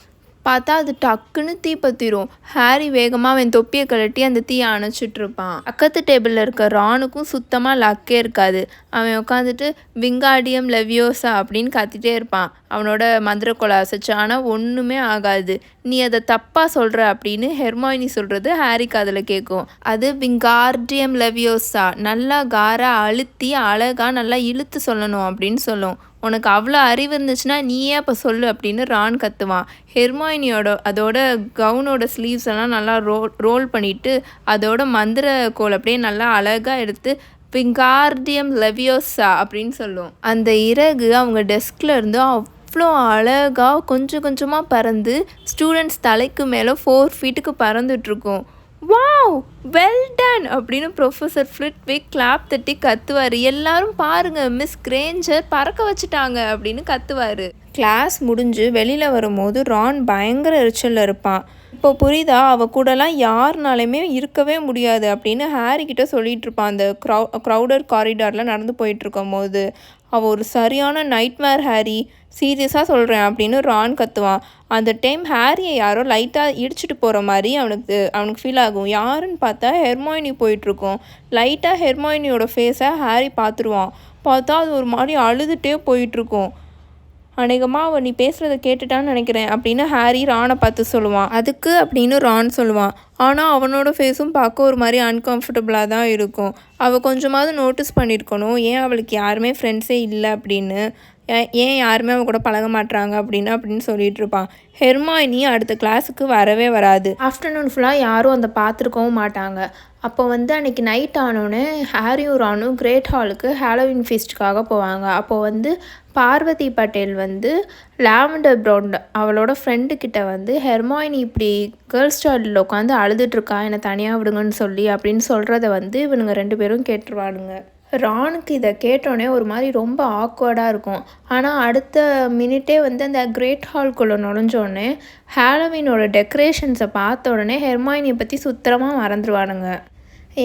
பார்த்தா அது டக்குன்னு தீ பற்றிடும். ஹாரி வேகமாக அவன் தொப்பியை கழட்டி அந்த தீயை அணைச்சிட்ருப்பான். பக்கத்து டேபிளில் இருக்க ரானுக்கும் சுத்தமாக லக்கே இருக்காது. அவன் உட்காந்துட்டு விங்காடியம் லெவியோசா அப்படின்னு கத்திட்டே இருப்பான் அவனோட மந்திரக்கோலை அசைச்சு. ஆனால் ஒன்றுமே ஆகாது. நீ அதை தப்பாக சொல்கிற அப்படின்னு ஹெர்மாயினி சொல்கிறது ஹாரிக்கு அதில் கேட்கும். அது விங்கார்டியம் லெவியோசா, நல்லா காரா அழுத்தி அழகாக நல்லா இழுத்து சொல்லணும் அப்படின்னு சொல்லும். உனக்கு அவ்வளோ அறிவு இருந்துச்சுன்னா நீயே அப்போ சொல்லு அப்படின்னு ரான் கத்துவான். அதோட கவுனோட ஸ்லீவ்ஸ் எல்லாம் நல்லா ரோல் பண்ணிவிட்டு அதோட மந்திர கோல் அப்படியே நல்லா அழகாக எடுத்து விங்கார்டியம் லெவியோசா அப்படின்னு சொல்லும். அந்த இறகு அவங்க டெஸ்கில் இருந்து அவ்வளோ அழகாக கொஞ்சம் கொஞ்சமாக பறந்து ஸ்டூடெண்ட்ஸ் தலைக்கு மேலே 4 ஃபீட்டுக்கு பறந்துட்டுருக்கும். வாவ், வெல் டன் அப்படின்னு ப்ரொஃபஸர் ஃப்ளிட்விக் கிளாப் தட்டி கத்துவார். எல்லாரும் பாருங்கள், மிஸ் கிரேஞ்சர் பறக்க வச்சுட்டாங்க அப்படின்னு கத்துவார். கிளாஸ் முடிஞ்சு வெளியில் வரும்போது ரான் பயங்கர எரிச்சலில் இருப்பான். இப்போ புரியுதா, அவள் கூடலாம் யாருனாலையுமே இருக்கவே முடியாது அப்படின்னு ஹாரிக்கிட்ட சொல்லிகிட்டு இருப்பான். அந்த க்ரௌடர் காரிடாரில் நடந்து போயிட்டுருக்கும் போது அவள் ஒரு சரியான நைட்மேர் ஹாரி, சீரியஸாக சொல்கிறேன் அப்படின்னு ரான் கத்துவான். அந்த டைம் ஹாரியை யாரோ லைட்டாக இடிச்சிட்டு போகிற மாதிரி அவனுக்கு ஃபீல் ஆகும். யாருன்னு பார்த்தா ஹெர்மாயினி போயிட்டுருக்கோம். லைட்டாக ஹெர்மாயினியோட ஃபேஸை ஹாரி பார்த்துருவான். பார்த்தா அது ஒரு மாதிரி அழுதுகிட்டே போயிட்டுருக்கோம். அநேகமாக அவன் நீ பேசுகிறத கேட்டுட்டான்னு நினைக்கிறேன் அப்படின்னு ஹாரி ரானை பார்த்து சொல்லுவான். அதுக்கு அப்படின்னு ரான் சொல்லுவான். ஆனால் அவனோட ஃபேஸும் பார்க்க ஒரு மாதிரி அன்கம்ஃபர்டபுளாக தான் இருக்கும். அவள் கொஞ்சமாவது நோட்டீஸ் பண்ணியிருக்கணும், ஏன் அவளுக்கு யாருமே ஃப்ரெண்ட்ஸே இல்லை அப்படின்னு, ஏன் யாருமே அவன் கூட பழக மாட்டுறாங்க அப்படின்னு சொல்லிட்டு இருப்பான். ஹெர்மாயினி அடுத்த கிளாஸுக்கு வரவே வராது. ஆஃப்டர்நூன் ஃபுல்லாக யாரும் அந்த பார்த்துருக்கவும் மாட்டாங்க. அப்போ வந்து அன்றைக்கி நைட் ஆனோடனே ஹாரியும் ரானும் கிரேட் ஹாலுக்கு ஹாலோவின் ஃபீஸ்ட்டுக்காக போவாங்க. அப்போது வந்து பார்வதி பட்டேல் வந்து லாவெண்டர் ப்ரௌன் அவளோட ஃப்ரெண்டுக்கிட்ட வந்து ஹெர்மாயினி இப்படி கேர்ள்ஸ் டாய்லெட்டில் உட்காந்து அழுதுட்ருக்கா, என்னை தனியாக விடுங்கன்னு சொல்லி அப்படின்னு சொல்கிறத வந்து இவனுங்க 2 பேரும் கேட்டுருவானுங்க. ரானுக்கு இதை கேட்டோடனே ஒரு மாதிரி ரொம்ப ஆக்வர்டாக இருக்கும். ஆனால் அடுத்த மினிட்டே வந்து அந்த கிரேட் ஹால்குள்ளே நுழைஞ்சோடனே ஹாலோவீனோட டெக்கரேஷன்ஸை பார்த்த உடனே ஹெர்மாயினியை பற்றி சுத்தமாக மறந்துடுவானுங்க.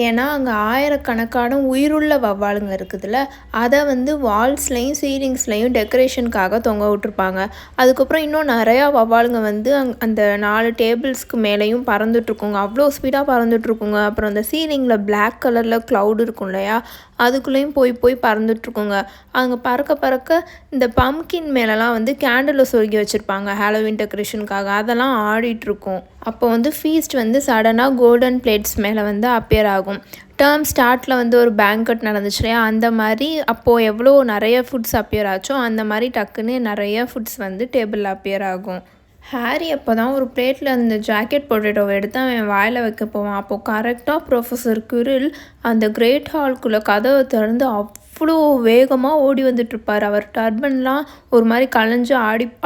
ஏன்னா அங்கே ஆயிரக்கணக்கான உயிருள்ள வவ்வாலுங்க இருக்குதுல்ல, அதை வந்து வால்ஸ்லையும் சீலிங்ஸ்லையும் டெக்கரேஷனுக்காக தொங்க விட்டுருப்பாங்க. அதுக்கப்புறம் இன்னும் நிறையா வவ்வாலுங்க வந்து அந்த 4 டேபிள்ஸ்க்கு மேலேயும் பறந்துட்டுருக்குங்க. அவ்வளோ ஸ்பீடாக பறந்துட்டுருக்குங்க. அப்புறம் அந்த சீலிங்கில் பிளாக் கலரில் க்ளவுட் இருக்கும் இல்லையா, அதுக்குள்ளேயும் போய் பறந்துட்டுருக்குங்க. அங்கே பறக்க இந்த பம்கின் மேலெலாம் வந்து கேண்டில் சொருகி வச்சுருப்பாங்க ஹாலோவின் டெக்கரேஷனுக்காக, அதெல்லாம் ஆடிட்டுருக்கும். அப்போ வந்து ஃபீஸ்ட் வந்து சடனாக கோல்டன் பிளேட்ஸ் மேலே வந்து அப்பியர் ஆகும். டேர்ம் ஸ்டார்ட்டில் வந்து ஒரு பேங்கட் நடந்துச்சு இல்லையா, அந்த மாதிரி அப்போது எவ்வளோ நிறைய ஃபுட்ஸ் அப்பியர் ஆச்சோ அந்த மாதிரி டக்குன்னு நிறைய ஃபுட்ஸ் வந்து டேபிளில் அப்பியர் ஆகும். ஹாரி அப்போ தான் ஒரு பிளேட்டில் அந்த ஜாக்கெட் பொட்டேட்டோவை எடுத்து அவன் வாயில் வைக்க போவான். அப்போது கரெக்டாக ப்ரொஃபஸர் குரில் அந்த கிரேட் ஹால்குள்ளே கதவை திறந்து அவ்வளோ வேகமாக ஓடி வந்துட்டுருப்பார். அவர் டர்பன்லாம் ஒரு மாதிரி கலைஞ்சு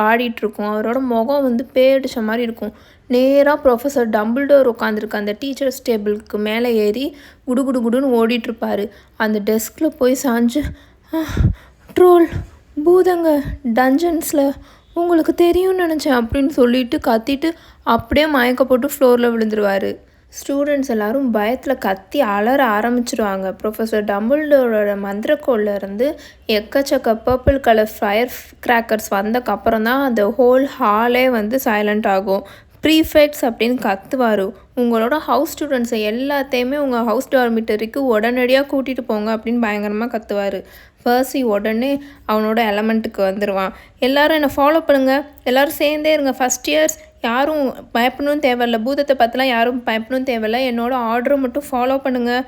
ஆடிட்டுருக்கும். அவரோட முகம் வந்து பேடிச்ச மாதிரி இருக்கும். நேராக ப்ரொஃபஸர் டம்பிள்டோர் உட்காந்துருக்கு அந்த டீச்சர்ஸ் டேபிளுக்கு மேலே ஏறி குடுன்னு ஓடிட்டுருப்பார். அந்த டெஸ்கில் போய் சாஞ்சு, ட்ரோல், பூதங்க, டஞ்சன்ஸில் உங்களுக்கு தெரியும்னு நினச்சேன் அப்படின்னு சொல்லிட்டு கத்திட்டு அப்படியே மயக்க போட்டு ஃப்ளோரில் விழுந்துருவார். ஸ்டூடெண்ட்ஸ் எல்லோரும் பயத்தில் கத்தி அலற ஆரம்பிச்சிருவாங்க. ப்ரொஃபஸர் டம்பிள்டோரோட மந்திரக்கோளில் இருந்து எக்கச்சக்க பர்பிள் கலர் ஃபயர் கிராக்கர்ஸ் வந்தக்கப்புறம் தான் அந்த ஹோல் ஹாலே வந்து சைலண்ட் ஆகும். ப்ரீஃபெக்ட்ஸ் அப்படின்னு கத்துவார். உங்களோட ஹவுஸ் ஸ்டூடெண்ட்ஸை எல்லாத்தையுமே உங்கள் ஹவுஸ் டார்மிட்டரிக்கு உடனடியாக கூட்டிகிட்டு போங்க அப்படின்னு பயங்கரமாக கத்துவார். பர்சி உடனே அவனோட எலமெண்ட்டுக்கு வந்துடுவான். எல்லோரும் என்னை ஃபாலோ பண்ணுங்கள், எல்லோரும் சேர்ந்தே இருங்க, ஃபஸ்ட் இயர்ஸ் யாரும் பயப்படணும்னு தேவையில்ல, பூதத்தை பார்த்துலாம் யாரும் பயப்படணும்னு தேவையில்ல, என்னோடய ஆர்டரை மட்டும் ஃபாலோ பண்ணுங்கள்,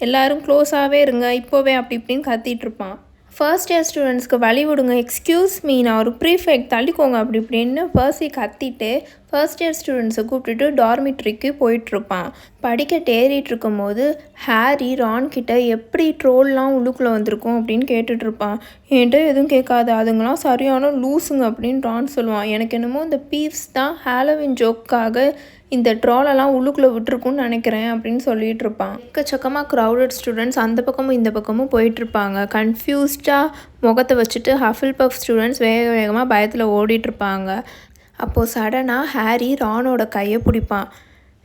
எல்லோரும் க்ளோஸாகவே இருங்க இப்போவே அப்படி இப்படின்னு கத்திகிட்ருப்பான். ஃபர்ஸ்ட் இயர் ஸ்டூடெண்ட்ஸ்க்கு வழி விடுங்க, எக்ஸ்கியூஸ் மீ, நான் ஒரு ப்ரீஃபெக்ட், தள்ளிக்கோங்க அப்படி இப்படின்னு பர்சி கத்திட்டு ஃபர்ஸ்ட் இயர் ஸ்டூடெண்ட்ஸை கூப்பிட்டுட்டு டார்மிட்ரிக்கு போயிட்டுருப்பான். படிக்கட்டு ஏறிட்டு இருக்கும்போது ஹாரி ரான்கிட்ட எப்படி ட்ரோல்லாம் உள்ளுக்குள்ளே வந்திருக்கும் அப்படின்னு கேட்டுட்ருப்பான். என்கிட்ட எதுவும் கேட்காது, அதுங்களாம் சரியான லூஸுங்க அப்படின்னு ரான் சொல்லுவான். எனக்கு என்னமோ இந்த பீவ்ஸ் தான் ஹாலோவின் ஜோக்காக இந்த ட்ராலெல்லாம் உள்ளுக்குள்ளே விட்டுருக்குன்னு நினைக்கிறேன் அப்படின்னு சொல்லிகிட்டு இருப்பான். எக்கச்சக்கமாக க்ரௌடட் ஸ்டூடெண்ட்ஸ் அந்த பக்கமும் இந்த பக்கமும் போயிட்டுருப்பாங்க. கன்ஃபியூஸ்டாக முகத்தை வச்சுட்டு ஹஃபில் பஃப் ஸ்டூடெண்ட்ஸ் வேகமாக பயத்தில் ஓடிட்டுருப்பாங்க. அப்போது சடனாக ஹாரி ரானோட கையை பிடிப்பான்.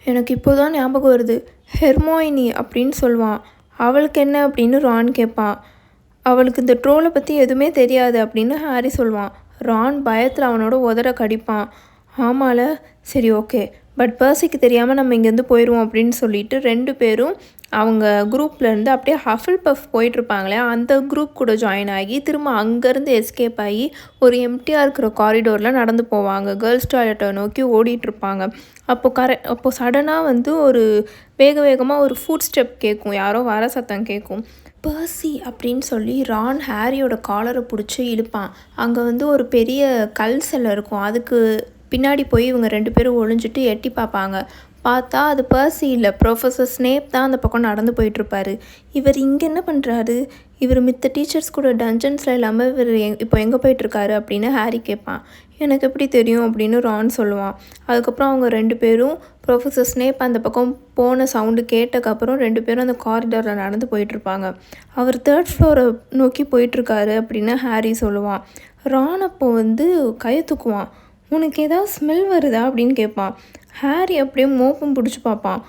எனக்கு இப்போ தான் ஞாபகம் வருது, ஹெர்மோயினி அப்படின்னு சொல்லுவான். அவளுக்கு என்ன அப்படின்னு ரான் கேட்பான். அவளுக்கு இந்த ட்ரோலை பற்றி எதுவுமே தெரியாது அப்படின்னு ஹாரி சொல்லுவான். ரான் பயத்தில் அவனோட உதற கடிப்பான். ஆமால, சரி ஓகே, பட் பர்சிக்கு தெரியாமல் நம்ம இங்கேருந்து போயிடுவோம் அப்படின்னு சொல்லிட்டு 2 பேரும் அவங்க குரூப்லேருந்து அப்படியே ஹஃபில் பஃப் போயிட்டுருப்பாங்களே அந்த குரூப் கூட ஜாயின் ஆகி திரும்ப அங்கேருந்து எஸ்கேப் ஆகி ஒரு எம்டியாக இருக்கிற காரிடோரில் நடந்து போவாங்க. கேர்ள்ஸ் டாய்லெட்டை நோக்கி ஓடிட்டுருப்பாங்க. அப்போது சடனாக வந்து ஒரு வேகமாக ஒரு ஃபுட் ஸ்டெப் கேட்கும், யாரோ வர சத்தம் கேட்கும். பர்சி அப்படின்னு சொல்லி ரான் ஹாரியோட காலரை பிடிச்சி இழுப்பான். அங்கே வந்து ஒரு பெரிய கல் சிலை இருக்கும். அதுக்கு பின்னாடி போய் இவங்க 2 பேரும் ஒளிஞ்சிட்டு எட்டி பார்ப்பாங்க. பார்த்தா அது பர்சி இல்லை, ப்ரொஃபஸர் ஸ்னேப் தான் அந்த பக்கம் நடந்து போயிட்டுருப்பாரு. இவர் இங்கே என்ன பண்ணுறாரு, இவர் மித்த டீச்சர்ஸ் கூட டஞ்சன்ஸில் இல்லாமல் இவர் இப்போ எங்கே போயிட்டுருக்காரு அப்படின்னு ஹாரி கேட்பான். எனக்கு எப்படி தெரியும் அப்படின்னு ரான் சொல்லுவான். அதுக்கப்புறம் அவங்க 2 பேரும் ப்ரொஃபஸர் ஸ்னேப் அந்த பக்கம் போன சவுண்டு கேட்டக்கப்புறம் 2 பேரும் அந்த காரிடாரில் நடந்து போயிட்டுருப்பாங்க. அவர் 3rd ஃப்ளோரை நோக்கி போயிட்டுருக்காரு அப்படின்னு ஹாரி சொல்லுவான். ரான் அப்போ வந்து கையை தூக்குவான். உனக்கு ஏதாவது ஸ்மெல் வருதா அப்படின்னு கேட்பான். ஹாரி அப்படியே மோப்பம் பிடிச்சி பார்ப்பான்.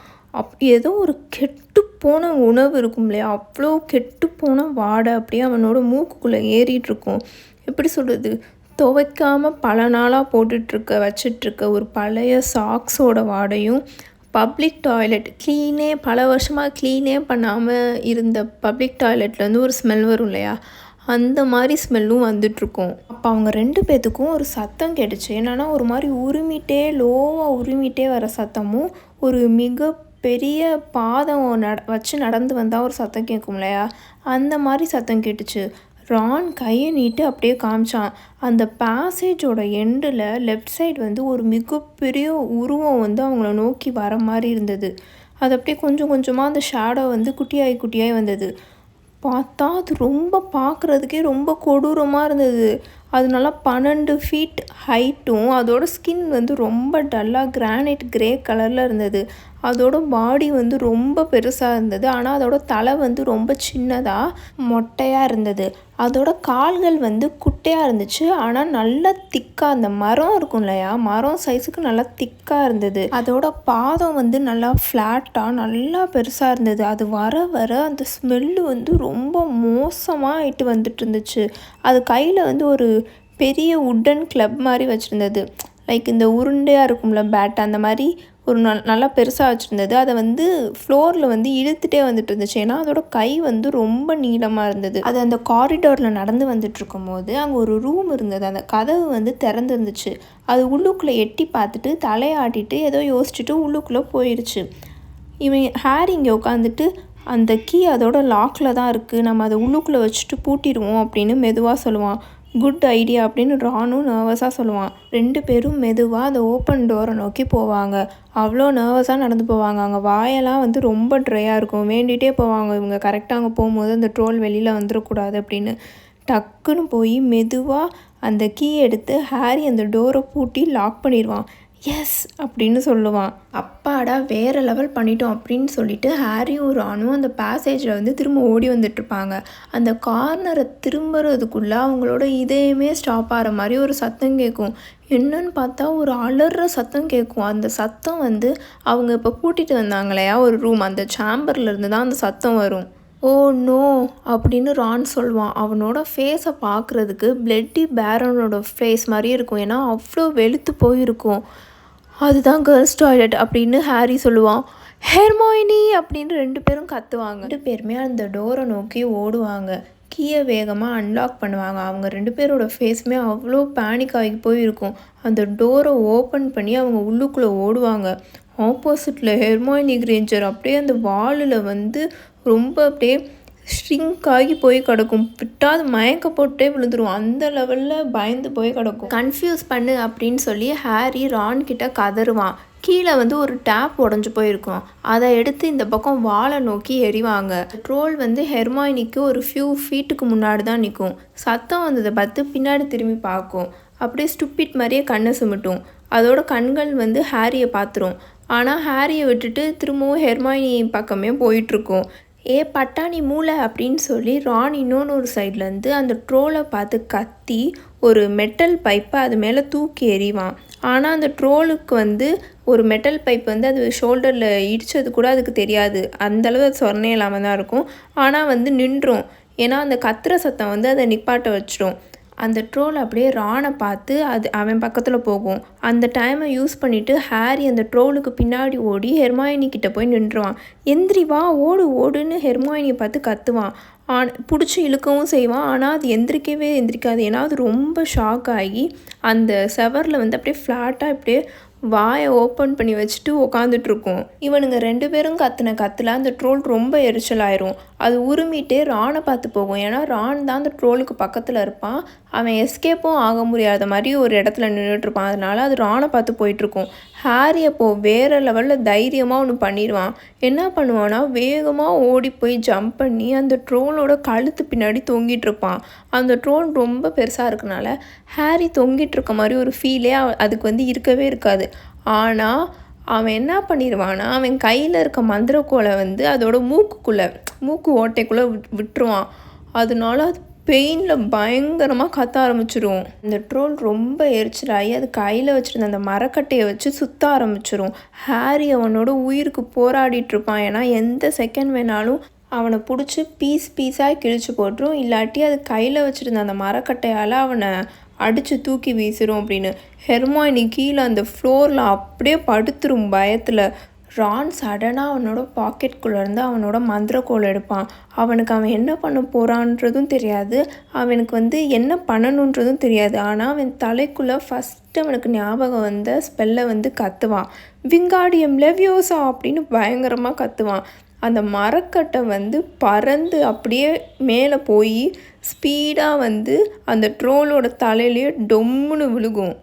ஏதோ ஒரு கெட்டு போன உணவு இருக்கும் இல்லையா, அவ்வளோ கெட்டு போன வாடை அப்படியே அவனோட மூக்குக்குள்ளே ஏறிட்டுருக்கும். எப்படி சொல்கிறது, துவைக்காமல் பல நாளாக வச்சிட்ருக்க ஒரு பழைய சாக்ஸோட வாடையும், பப்ளிக் டாய்லெட் பல வருஷமாக க்ளீனே பண்ணாமல் இருந்த பப்ளிக் டாய்லெட்லேருந்து ஒரு ஸ்மெல் வரும் இல்லையா, அந்த மாதிரி ஸ்மெல்லும் வந்துட்டுருக்கும். அப்போ அவங்க 2 பேத்துக்கும் ஒரு சத்தம் கேட்டுச்சு. என்னென்னா ஒரு மாதிரி லோவாக உருமிட்டே வர சத்தமும், ஒரு மிக பெரிய பாதம் வச்சு நடந்து வந்தால் ஒரு சத்தம் கேட்கும் இல்லையா, அந்த மாதிரி சத்தம் கேட்டுச்சு. ரான் கையை நீட்டு அப்படியே காமிச்சான். அந்த பேசேஜோட எண்டில் லெஃப்ட் சைடு வந்து ஒரு மிகப்பெரிய உருவம் வந்து அவங்கள நோக்கி வர மாதிரி இருந்தது. அது அப்படியே கொஞ்சம் கொஞ்சமாக அந்த ஷேடோ வந்து குட்டியாகி வந்தது. பார்த்தா அது பார்க்குறதுக்கே ரொம்ப கொடூரமாக இருந்தது. அது நல்லா 12 ஃபீட் ஹைட்டும், அதோட ஸ்கின் வந்து ரொம்ப டல்லாக கிரானைட் கிரே கலரில் இருந்தது. அதோட பாடி வந்து ரொம்ப பெருசாக இருந்தது. ஆனால் அதோட தலை வந்து ரொம்ப சின்னதாக மொட்டையாக இருந்தது. அதோட கால்கள் வந்து குட்டையாக இருந்துச்சு. ஆனால் நல்லா திக்காக, அந்த மரம் இருக்கும் இல்லையா, மரம் சைஸுக்கு நல்லா திக்காக இருந்தது. அதோட பாதம் வந்து நல்லா ஃப்ளாட்டாக நல்லா பெருசாக இருந்தது. அது வர அந்த ஸ்மெல்லு வந்து ரொம்ப மோசமாக ஆகிட்டு வந்துட்டு இருந்துச்சு. அது கையில் வந்து ஒரு பெரிய உட்டன் கிளப் மாதிரி வச்சுருந்தது. லைக் இந்த உருண்டையாக இருக்கும்ல பேட், அந்த மாதிரி ஒரு நல்லா பெருசாக வச்சுருந்தது. அதை வந்து ஃப்ளோரில் வந்து இழுத்துட்டே வந்துட்டு இருந்துச்சு. ஏன்னா அதோட கை வந்து ரொம்ப நீளமாக இருந்தது. அது அந்த காரிடாரில் நடந்து வந்துட்டுருக்கும் போது அங்கே ஒரு ரூம் இருந்தது. அந்த கதவு வந்து திறந்துருந்துச்சு. அது உள்ளுக்குள்ளே எட்டி பார்த்துட்டு தலையாட்டிட்டு ஏதோ யோசிச்சுட்டு உள்ளுக்குள்ளே போயிடுச்சு. ஹாரி இங்கே உட்காந்துட்டு அந்த கீ அதோட லாக்கில் தான் இருக்குது, நம்ம அதை உள்ளுக்குள்ளே வச்சுட்டு பூட்டிடுவோம் அப்படின்னு மெதுவாக சொல்லுவான். குட் ஐடியா அப்படின்னு ரானும் நர்வஸாக சொல்லுவான். 2 பேரும் மெதுவாக அந்த ஓப்பன் டோரை நோக்கி போவாங்க. அவ்வளோ நர்வஸாக நடந்து போவாங்க. அங்கே வாயெல்லாம் வந்து ரொம்ப ட்ரையாக இருக்கும். வேண்டிகிட்டே போவாங்க இவங்க கரெக்டாக அங்கே போகும்போது அந்த ட்ரோல் வெளியில் வந்துடக்கூடாது அப்படின்னு. டக்குன்னு போய் மெதுவாக அந்த கீ எடுத்து ஹாரி அந்த டோரை பூட்டி லாக் பண்ணிடுவான். எஸ் அப்படின்னு சொல்லுவான். அப்பாடா வேறு லெவல் பண்ணிட்டோம் அப்படின்னு சொல்லிட்டு ஹாரியும் ரானும் அந்த பேசேஜில் வந்து திரும்ப ஓடி வந்துட்டுருப்பாங்க. அந்த கார்னரை திரும்புறதுக்குள்ளே அவங்களோட இதயமே ஸ்டாப் ஆகிற மாதிரி ஒரு சத்தம் கேட்கும். என்னன்னு பார்த்தா ஒரு அலற சத்தம் கேட்கும். அந்த சத்தம் வந்து அவங்க இப்போ பூட்டிட்டு வந்தாங்களையா ஒரு ரூம், அந்த சேம்பர்லேருந்து தான் அந்த சத்தம் வரும். ஓ நோ அப்படின்னு ரான் சொல்லுவான். அவனோட ஃபேஸை பார்க்குறதுக்கு பிளட்டி பேரனோட ஃபேஸ் மாதிரியே இருக்கும். ஏன்னா அவ்வளோ வெளுத்து போயிருக்கும். அதுதான் கேர்ள்ஸ் டாய்லெட் அப்படின்னு ஹாரி சொல்லுவான். ஹெர்மாயினி அப்படின்னு 2 பேரும் கத்துவாங்க. 2 பேருமே அந்த டோரை நோக்கி ஓடுவாங்க. கீயை வேகமாக அன்லாக் பண்ணுவாங்க. அவங்க 2 பேரோட ஃபேஸுமே அவ்வளோ பேனிக் ஆகி போயிருக்கும். அந்த டோரை ஓப்பன் பண்ணி அவங்க உள்ளுக்குள்ளே ஓடுவாங்க. ஆப்போசிட்டில் ஹெர்மாயினி கிரேஞ்சர் அப்படியே அந்த வாலில் வந்து ரொம்ப அப்படியே ஷ்ரிங்க் ஆகி போய் கிடக்கும். விட்டாது மயக்க போட்டே விழுந்துடும். அந்த லெவலில் பயந்து போய் கிடக்கும். கன்ஃபியூஸ் பண்ணு அப்படின்னு சொல்லி ஹாரி ரான் கிட்ட கதறுவான். கீழே வந்து ஒரு டேப் உடஞ்சி போயிருக்கும். அதை எடுத்து இந்த பக்கம் வாலை நோக்கி எறிவாங்க. ட்ரோல் வந்து ஹெர்மாயினிக்கு ஒரு ஃபியூ ஃபீட்டுக்கு முன்னாடி தான் நிற்கும். சத்தம் வந்ததை பார்த்து பின்னாடி திரும்பி பார்க்கும். அப்படியே ஸ்டூப்பிட் மாதிரியே கண்ணை சுமிட்டும். அதோட கண்கள் வந்து ஹாரியை பார்த்துரும். ஆனால் ஹாரியை விட்டுட்டு திரும்பவும் ஹெர்மாயினி பக்கமே போயிட்டுருக்கும். ஏ பட்டாணி மூளை அப்படின்னு சொல்லி ரான் இன்னொன்று ஒரு சைட்லேருந்து அந்த ட்ரோலை பார்த்து கத்தி ஒரு மெட்டல் பைப்பை அது மேலே தூக்கி எறிவான். ஆனால் அந்த ட்ரோலுக்கு வந்து ஒரு மெட்டல் பைப் வந்து அது ஷோல்டரில் இடித்தது கூட அதுக்கு தெரியாது. அந்தளவு அது சொரணை இல்லாமல் தான் இருக்கும். ஆனால் வந்து நின்றும். ஏன்னா அந்த கத்துற சத்தம் வந்து அதை நிப்பாட்ட வச்சிடும். அந்த ட்ரோல் அப்படியே ரானை பார்த்து அது அவன் பக்கத்தில் போகும். அந்த டைமை யூஸ் பண்ணிவிட்டு ஹாரி அந்த ட்ரோலுக்கு பின்னாடி ஓடி ஹெர்மாயினி கிட்டே போய் நின்றுவான். எந்திரி வா ஓடு ஓடுன்னு ஹெர்மாயினியை பார்த்து கத்துவான். பிடிச்சி இழுக்கவும் செய்வான். ஆனால் அது எந்திரிக்காது. ஏன்னா அது ரொம்ப ஷாக் ஆகி அந்த செவரில் வந்து அப்படியே ஃப்ளாட்டாக அப்படியே வாயை ஓப்பன் பண்ணி வச்சுட்டு உக்காந்துட்ருக்கும். இவனுங்க 2 பேரும் கத்துன கத்தில் அந்த ட்ரோல் ரொம்ப எரிச்சலாயிரும். அது உருமிட்டே ரானை பார்த்து போகும். ஏன்னா ரான் தான் அந்த ட்ரோலுக்கு பக்கத்தில் இருப்பான். அவன் எஸ்கேப்பும் ஆக முடியாத மாதிரி ஒரு இடத்துல நின்றுட்டுருப்பான். அதனால அது ரானை பார்த்து போயிட்டுருக்கும். ஹாரி அப்போது வேறு லெவலில் தைரியமாக ஒன்று பண்ணிடுவான். என்ன பண்ணுவான்னா வேகமாக ஓடி போய் ஜம்ப் பண்ணி அந்த ட்ரோலோட கழுத்து பின்னாடி தொங்கிட்டு இருப்பான். அந்த ட்ரோல் ரொம்ப பெருசாக இருக்கனால ஹாரி தொங்கிட்டு இருக்க மாதிரி ஒரு ஃபீலே அதுக்கு வந்து இருக்கவே இருக்காது. ஆனால் அவன் என்ன பண்ணிடுவான்னா அவன் கையில் இருக்க மந்திரக்கோலை வந்து அதோட மூக்கு ஓட்டைக்குள்ளே விட்டுருவான். அதனால அது பெயினில் பயங்கரமாக கத்த ஆரம்பிச்சிடும். இந்த ட்ரோல் ரொம்ப எரிச்சலாகி அது கையில் வச்சுருந்த அந்த மரக்கட்டையை வச்சு சுற்ற ஆரம்பிச்சிடும். ஹாரி அவனோட உயிருக்கு போராடிட்டுருப்பான். ஏன்னா எந்த செகண்ட் வேணாலும் அவனை பிடிச்சி பீஸாக கிழிச்சு போட்டுரும். இல்லாட்டி அது கையில் வச்சுருந்த அந்த மரக்கட்டையால் அவனை அடித்து தூக்கி வீசிடும் அப்படின்னு. ஹெர்மாயினி கீழே அந்த ஃப்ளோரில் அப்படியே படுத்துரும் பயத்தில். ரான் சடனாக அவனோட பாக்கெட்குள்ளேருந்து அவனோட மந்திரக்கோல் எடுப்பான். அவனுக்கு அவன் என்ன பண்ண போகிறான்றதும் தெரியாது. அவனுக்கு வந்து என்ன பண்ணணுன்றதும் தெரியாது. ஆனால் அவன் தலைக்குள்ளே ஃபஸ்ட்டு அவனுக்கு ஞாபகம் வந்த ஸ்பெல்லை வந்து கத்துவான். விங்காடியம் லெவியோசா அப்படின்னு பயங்கரமாக கத்துவான். அந்த மரக்கட்டை வந்து பறந்து அப்படியே மேலே போய் ஸ்பீடாக வந்து அந்த ட்ரோலோட தலையிலேயே டொம்முன்னு விழுகும்.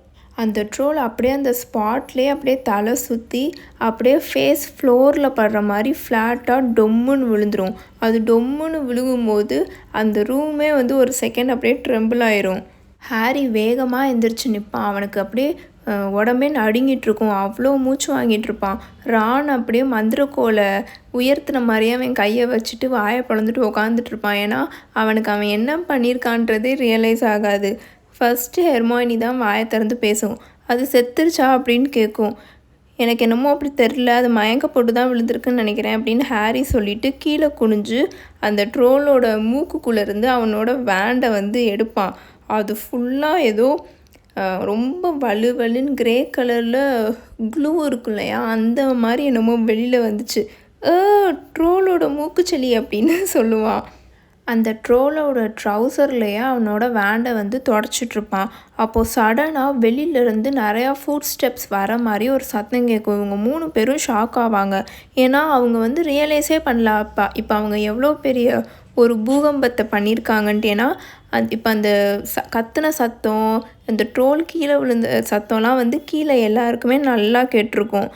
அந்த ட்ரோல் அப்படியே அந்த ஸ்பாட்லேயே அப்படியே தலை சுற்றி அப்படியே ஃபேஸ் ஃப்ளோரில் படுற மாதிரி ஃப்ளாட்டாக டொம்முன்னு விழுந்துடும். அது டொம்முன்னு விழுகும்போது அந்த ரூமே வந்து ஒரு செகண்ட் அப்படியே ட்ரெம்பிள் ஆயிரும். ஹாரி வேகமாக எந்திரிச்சு நிற்பான். அவனுக்கு அப்படியே உடம்பே நடுங்கிட்டுருக்கும். அவ்வளோ மூச்சு வாங்கிட்டுருப்பான். ரான் அப்படியே மந்திரக்கோலை உயர்த்தின மாதிரியே அவன் கையை வச்சுட்டு வாயை பிளந்துட்டு உக்காந்துட்ருப்பான். ஏன்னா அவனுக்கு அவன் என்ன பண்ணியிருக்கான்றதே ரியலைஸ் ஆகாது. ஃபஸ்ட்டு ஹெர்மாயினி தான் வாயை திறந்து பேசும். அது செத்துருச்சா அப்படின்னு கேட்கும். எனக்கு என்னமோ அப்படி தெரில, அது மயக்க போட்டு தான் விழுந்திருக்குன்னு நினைக்கிறேன் அப்படின்னு ஹாரி சொல்லிவிட்டு கீழே குனிஞ்சு அந்த ட்ரோலோட மூக்குக்குள்ளேருந்து அவனோட வேண்டை வந்து எடுப்பான். அது ஃபுல்லாக ஏதோ ரொம்ப வலுன்னு கிரே கலரில் க்ளூ இருக்கும் இல்லையா, அந்த மாதிரி என்னமோ வெளியில் வந்துச்சு. ட்ரோலோட மூக்குச்செளி அப்படின்னு சொல்லுவான். அந்த ட்ரோலோட ட்ரௌசர்லேயே அவனோட வேண்டை வந்து தொடச்சிட்ருப்பான். அப்போது சடனாக வெளியிலேருந்து நிறையா ஃபுட் ஸ்டெப்ஸ் வர மாதிரி ஒரு சத்தம் கேட்கும். இவங்க 3 பேரும் ஷாக் ஆவாங்க. ஏன்னா அவங்க வந்து ரியலைஸே பண்ணல இப்போ அவங்க எவ்வளோ பெரிய ஒரு பூகம்பத்தை பண்ணியிருக்காங்கன்ட்டு. ஏன்னா இப்போ அந்த கத்துன சத்தம், இந்த ட்ரோல் கீழே விழுந்த சத்தம்லாம் வந்து கீழே எல்லாருக்குமே நல்லா கேட்டிருக்கும்.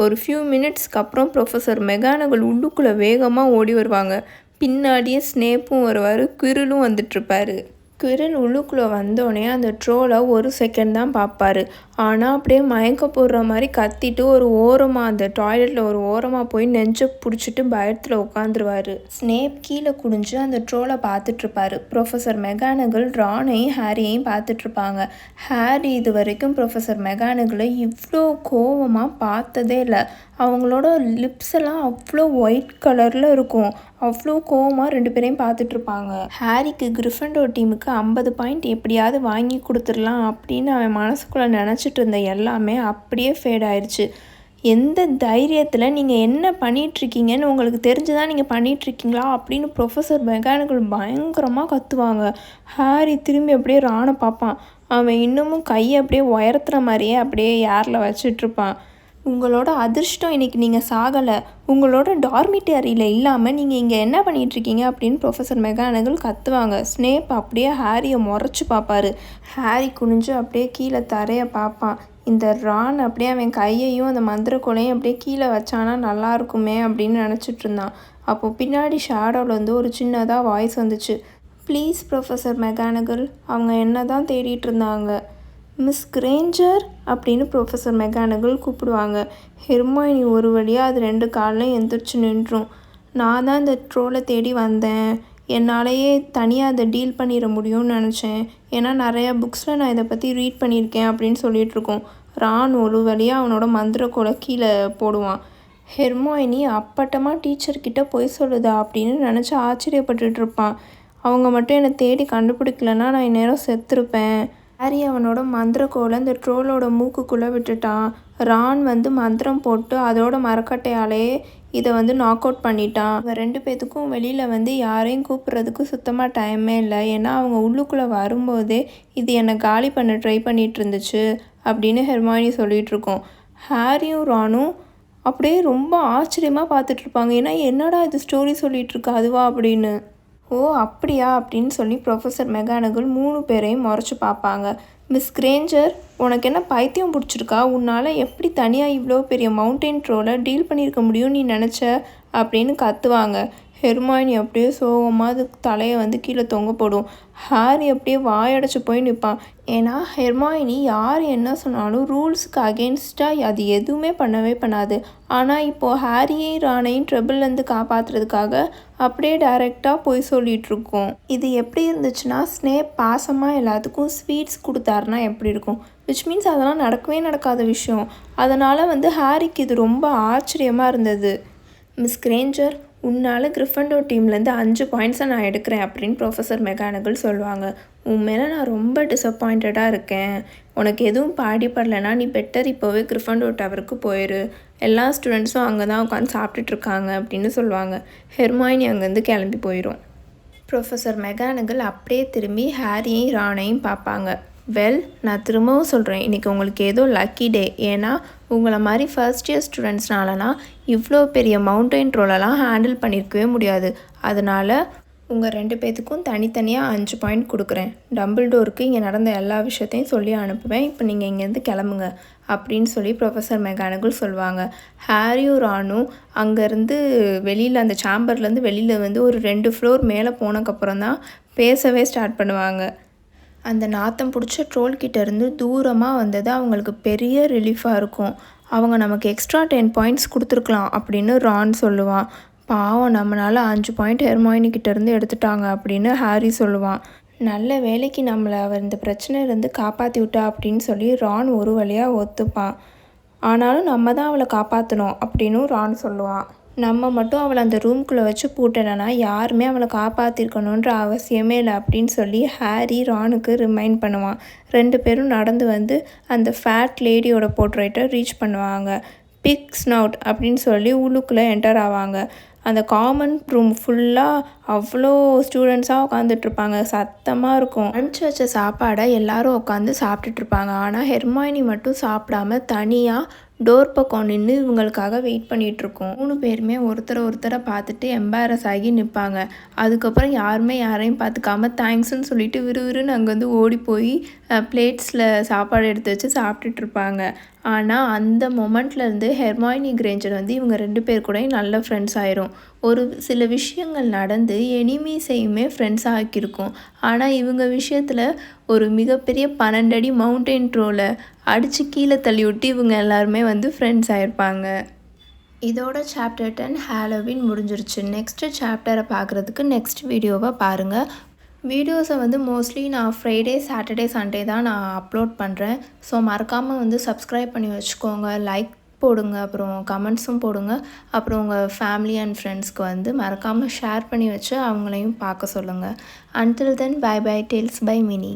ஒரு ஃபியூ மினிட்ஸ்க்கு அப்புறம் ப்ரொஃபஸர் மெகானகல் உள்ளுக்குள்ளே வேகமாக ஓடி வருவாங்க. பின்னாடியே ஸ்னேப்பும் வருவார், குவிரலும் வந்துட்டுருப்பார். குவிரல் உள்ளுக்குள்ளே வந்தோடனே அந்த ட்ரோலை ஒரு செகண்ட் தான் பார்ப்பார். ஆனால் அப்படியே மயக்க போடுற மாதிரி கத்திட்டு ஒரு ஓரமாக அந்த டாய்லெட்டில் ஒரு ஓரமாக போய் நெஞ்சை பிடிச்சிட்டு பயத்தில் உட்காந்துருவார். ஸ்னேப் கீழே குடிஞ்சு அந்த ட்ரோலை பார்த்துட்ருப்பாரு. ப்ரொஃபஸர் மெகானகல் ரானையும் ஹாரியையும் பார்த்துட்ருப்பாங்க. ஹாரி இது வரைக்கும் ப்ரொஃபஸர் மெகானகலை இவ்வளோ கோவமாக பார்த்ததே இல்லை. அவங்களோட லிப்ஸ் எல்லாம் அவ்வளோ ஒயிட் கலரில் இருக்கும். அவ்வளோ கோவமாக 2 பேரையும் பார்த்துட்ருப்பாங்க. ஹாரிக்கு கிரிஃபண்டோர் டீமுக்கு 50 பாயிண்ட் எப்படியாவது வாங்கி கொடுத்துடலாம் அப்படின்னு அவன் மனசுக்குள்ளே நினச்சிட்டு இருந்த எல்லாமே அப்படியே ஃபேட் ஆயிடுச்சு. எந்த தைரியத்தில் நீங்கள் என்ன பண்ணிகிட்ருக்கீங்கன்னு உங்களுக்கு தெரிஞ்சுதான் நீங்கள் பண்ணிகிட்ருக்கீங்களா அப்படின்னு ப்ரொஃபஸர் மெகானகல் பயங்கரமாக கத்துவாங்க. ஹாரி திரும்பி அப்படியே ரானை பார்ப்பான். அவன் இன்னமும் கையை அப்படியே உயர்த்துற மாதிரியே அப்படியே ஏரில் வச்சிட்ருப்பான். உங்களோட அதிர்ஷ்டம் இன்றைக்கி நீங்கள் சாகலை, உங்களோட டார்மிட்டரியில் இல்லாமல் நீங்கள் இங்கே என்ன பண்ணிகிட்ருக்கீங்க அப்படின்னு ப்ரொஃபஸர் மெகானகல் கத்துவாங்க. ஸ்னேப் அப்படியே ஹாரியை முறைச்சி பார்ப்பாரு. ஹாரி குனிஞ்சு அப்படியே கீழே தரையை பார்ப்பான். இந்த ரான் அப்படியே அவன் கையையும் அந்த மந்திரக்கோலையும் அப்படியே கீழே வச்சானா நல்லா இருக்குமே அப்படின்னு நினச்சிட்டு இருந்தான். அப்போது பின்னாடி ஷேடோவில் வந்து ஒரு சின்னதாக வாய்ஸ் வந்துச்சு. Please professor McGonagall. அவங்க என்ன தான் தேடிட்டு இருந்தாங்க. மிஸ் கிரேஞ்சர் அப்படின்னு ப்ரொஃபஸர் மெகானகல் கூப்பிடுவாங்க. ஹெர்மைனி ஒரு வழியாக அது 2 காலையும் எந்திரிச்சு நின்றும். நான் தான் இந்த ட்ரோலை தேடி வந்தேன். என்னாலேயே தனியாக அதை டீல் பண்ணிட முடியும்னு நினச்சேன். ஏன்னா நிறையா புக்ஸில் நான் இதை பற்றி ரீட் பண்ணியிருக்கேன் அப்படின்னு சொல்லிகிட்ருக்கோம். ரான் ஒரு வழியாக அவனோட மந்திரக்கோலை கீழே போடுவான். ஹெர்மைனி அப்பட்டமாக டீச்சர்கிட்ட போய் சொல்லுதா அப்படின்னு நினச்சி ஆச்சரியப்பட்டுட்டு இருப்பான். அவங்க மட்டும் என்னை தேடி கண்டுபிடிக்கலன்னா நான் இந்நேரம் செத்துருப்பேன். ஹாரி அவனோட மந்திரக்கோலை இந்த ட்ரோலோட மூக்குக்குள்ளே விட்டுட்டான். ரான் வந்து மந்திரம் போட்டு அதோட மரக்கட்டையாலே இதை வந்து நாக் அவுட் பண்ணிட்டான். அவங்க 2 பேத்துக்கும் வெளியில் வந்து யாரையும் கூப்பிட்றதுக்கு சுத்தமாக டைமே இல்லை. ஏன்னா அவங்க உள்ளுக்குள்ளே வரும்போதே இது என்னை காலி பண்ண ட்ரை பண்ணிகிட்டு இருந்துச்சு அப்படின்னு ஹெர்மைனி சொல்லிகிட்ருக்கோம். ஹாரியும் ரானும் அப்படியே ரொம்ப ஆச்சரியமாக பார்த்துட்ருப்பாங்க. ஏன்னா என்னடா இது ஸ்டோரி சொல்லிகிட்ருக்கு அதுவா அப்படின்னு. ஓ அப்படியா அப்படின்னு சொல்லி ப்ரொஃபஸர் மெகானகல் 3 பேரையும் முறைச்சி பார்ப்பாங்க. மிஸ் கிரேஞ்சர், உனக்கு என்ன பைத்தியம் பிடிச்சிருக்கா? உன்னால் எப்படி தனியாக இவ்வளோ பெரிய மவுண்டெயின் ட்ரோலை டீல் பண்ணியிருக்க முடியும் நீ நினச்ச அப்படின்னு கத்துவாங்க. ஹெர்மைனி அப்படியே சோகமாக அது தலையை வந்து கீழே தொங்க போடும். ஹாரி அப்படியே வாயடைச்சி போய் நிற்பான். ஏன்னா ஹெர்மைனி யார் என்ன சொன்னாலும் ரூல்ஸுக்கு அகெயின்ஸ்டாக அது எதுவுமே பண்ணவே பண்ணாது. ஆனால் இப்போது ஹாரியையும் ரானையும் ட்ரபிள்லேருந்து காப்பாற்றுறதுக்காக அப்படியே டைரெக்டாக போய் சொல்லிகிட்ருக்கோம். இது எப்படி இருந்துச்சுன்னா, ஸ்னேப் பாசமாக எல்லாத்துக்கும் ஸ்வீட்ஸ் கொடுத்தாருன்னா எப்படி இருக்கும்? விச் மீன்ஸ் அதெல்லாம் நடக்கவே நடக்காத விஷயம். அதனால் வந்து ஹாரிக்கு இது ரொம்ப ஆச்சரியமாக இருந்தது. மிஸ் கிரேஞ்சர், உன்னால் கிரிஃபண்டோர் டீம்லேருந்து 5 பாயிண்ட்ஸை நான் எடுக்கிறேன் அப்படின்னு ப்ரொஃபஸர் மெகானகல் சொல்லுவாங்க. உன் மேலே நான் ரொம்ப டிசப்பாயிண்டடாக இருக்கேன். உனக்கு எதுவும் பாடிப்படலைன்னா நீ பெட்டர் இப்போவே கிரிஃபண்டோர் டவருக்கு போயிரு. எல்லா ஸ்டூடெண்ட்ஸும் அங்கே தான் உட்காந்து சாப்பிட்டுட்ருக்காங்க அப்படின்னு சொல்லுவாங்க. ஹெர்மைனி அங்கேருந்து கிளம்பி போயிடும். ப்ரொஃபஸர் மெகானகல் அப்படியே திரும்பி ஹாரியையும் ரானையும் பார்ப்பாங்க. நான் திரும்பவும் சொல்கிறேன், இன்றைக்கி உங்களுக்கு ஏதோ லக்கி டே. ஏன்னா உங்களை மாதிரி ஃபர்ஸ்ட் இயர் ஸ்டூடெண்ட்ஸ்னாலனா இவ்வளோ பெரிய மவுண்டெயின் ட்ரோலெல்லாம் ஹேண்டில் பண்ணியிருக்கவே முடியாது. அதனால் உங்கள் 2 பேத்துக்கும் தனித்தனியாக 5 பாயிண்ட் கொடுக்குறேன். டம்பிள்டோருக்கு இங்கே நடந்த எல்லா விஷயத்தையும் சொல்லி அனுப்புவேன். இப்போ நீங்கள் இங்கேருந்து கிளம்புங்க அப்படின்னு சொல்லி ப்ரொஃபஸர் மெகானகல் சொல்லுவாங்க. ஹாரியும் ரானும் அங்கேருந்து வெளியில் அந்த சேம்பர்லேருந்து வெளியில் வந்து ஒரு 2 ஃப்ளோர் மேலே போனதுக்கப்புறம் தான் பேசவே ஸ்டார்ட் பண்ணுவாங்க. அந்த நாத்தம் பிடிச்ச ட்ரோல்கிட்டேருந்து தூரமாக வந்தது அவங்களுக்கு பெரிய ரிலீஃபாக இருக்கும். அவங்க நமக்கு எக்ஸ்ட்ரா 10 பாயிண்ட்ஸ் கொடுத்துருக்கலாம் அப்படின்னு ரான் சொல்லுவான். பாவம், நம்மளால் 5 பாயிண்ட் ஹெர்மைனிக்கிட்டேருந்து எடுத்துட்டாங்க அப்படின்னு ஹாரி சொல்லுவான். நல்ல வேலைக்கு நம்மளை அவர் இந்த பிரச்சனையிலேருந்து காப்பாற்றி விட்டா அப்படின்னு சொல்லி ரான் ஒரு வழியாக ஒத்துப்பான். ஆனாலும் நம்ம தான் அவளை காப்பாற்றணும் அப்படின்னு ரான் சொல்லுவான். நம்ம மட்டும் அவளை அந்த ரூம்குள்ளே வச்சு பூட்டலைன்னா யாருமே அவளை காப்பாற்றிருக்கணுன்ற அவசியமே இல்லை அப்படின்னு சொல்லி ஹாரி ரானுக்கு ரிமைண்ட் பண்ணுவான். 2 பேரும் நடந்து வந்து அந்த ஃபேட் லேடியோட போர்ட்ரேட்டை ரீச் பண்ணுவாங்க. பிக் ஸ்னவுட் அப்படின்னு சொல்லி உள்ளுக்குள்ளே என்டர் ஆவாங்க. அந்த காமன் ரூம் ஃபுல்லாக அவ்வளோ ஸ்டூடெண்ட்ஸாக உட்காந்துட்ருப்பாங்க. சத்தமாக இருக்கும். அனுப்பிச்சி வச்ச சாப்பாடை எல்லாரும் உட்காந்து சாப்பிட்டுட்ருப்பாங்க. ஆனால் ஹெர்மாயினி மட்டும் சாப்பிடாம தனியாக டோர் பக்கம் நின்று இவங்களுக்காக வெயிட் பண்ணிகிட்ருக்கோம். 3 பேருமே ஒருத்தரை பார்த்துட்டு எம்பாரஸ் ஆகி நிற்பாங்க. அதுக்கப்புறம் யாருமே யாரையும் பார்த்துக்காம தேங்க்ஸ்ன்னு சொல்லிட்டு விறுவிறுன்னு அங்கே வந்து ஓடி போய் பிளேட்ஸில் சாப்பாடு எடுத்து வச்சு சாப்பிட்டுட்ருப்பாங்க. ஆனால் அந்த மொமெண்ட்லேருந்து ஹெர்மாயினி கிரேஞ்சர் வந்து இவங்க 2 பேர் கூடயும் நல்ல ஃப்ரெண்ட்ஸ் ஆயிரும். ஒரு சில விஷயங்கள் நடந்து எனிமீஸையுமே ஃப்ரெண்ட்ஸ் ஆக்கியிருக்கும். ஆனால் இவங்க விஷயத்தில் ஒரு மிகப்பெரிய 12 அடி மவுண்டெயின் ட்ரோவில் அடித்து கீழே தள்ளி விட்டு இவங்க எல்லாருமே வந்து ஃப்ரெண்ட்ஸ் ஆகிருப்பாங்க. இதோட சாப்டர் 10 ஹாலோவின் முடிஞ்சிருச்சு. நெக்ஸ்ட்டு சாப்டரை பார்க்குறதுக்கு நெக்ஸ்ட் வீடியோவை பாருங்கள். வீடியோஸை வந்து மோஸ்ட்லி நான் ஃப்ரைடே, சாட்டர்டே, சண்டே தான் நான் அப்லோட் பண்ணுறேன். ஸோ மறக்காமல் வந்து சப்ஸ்கிரைப் பண்ணி வச்சுக்கோங்க. லைக் போடுங்க, அப்புறம் கமெண்ட்ஸும் போடுங்க. அப்புறம் உங்கள் ஃபேமிலி அண்ட் ஃப்ரெண்ட்ஸ்க்கு வந்து மறக்காமல் ஷேர் பண்ணி வச்சு அவங்களையும் பார்க்க சொல்லுங்கள். Until then, bye bye, tales by mini.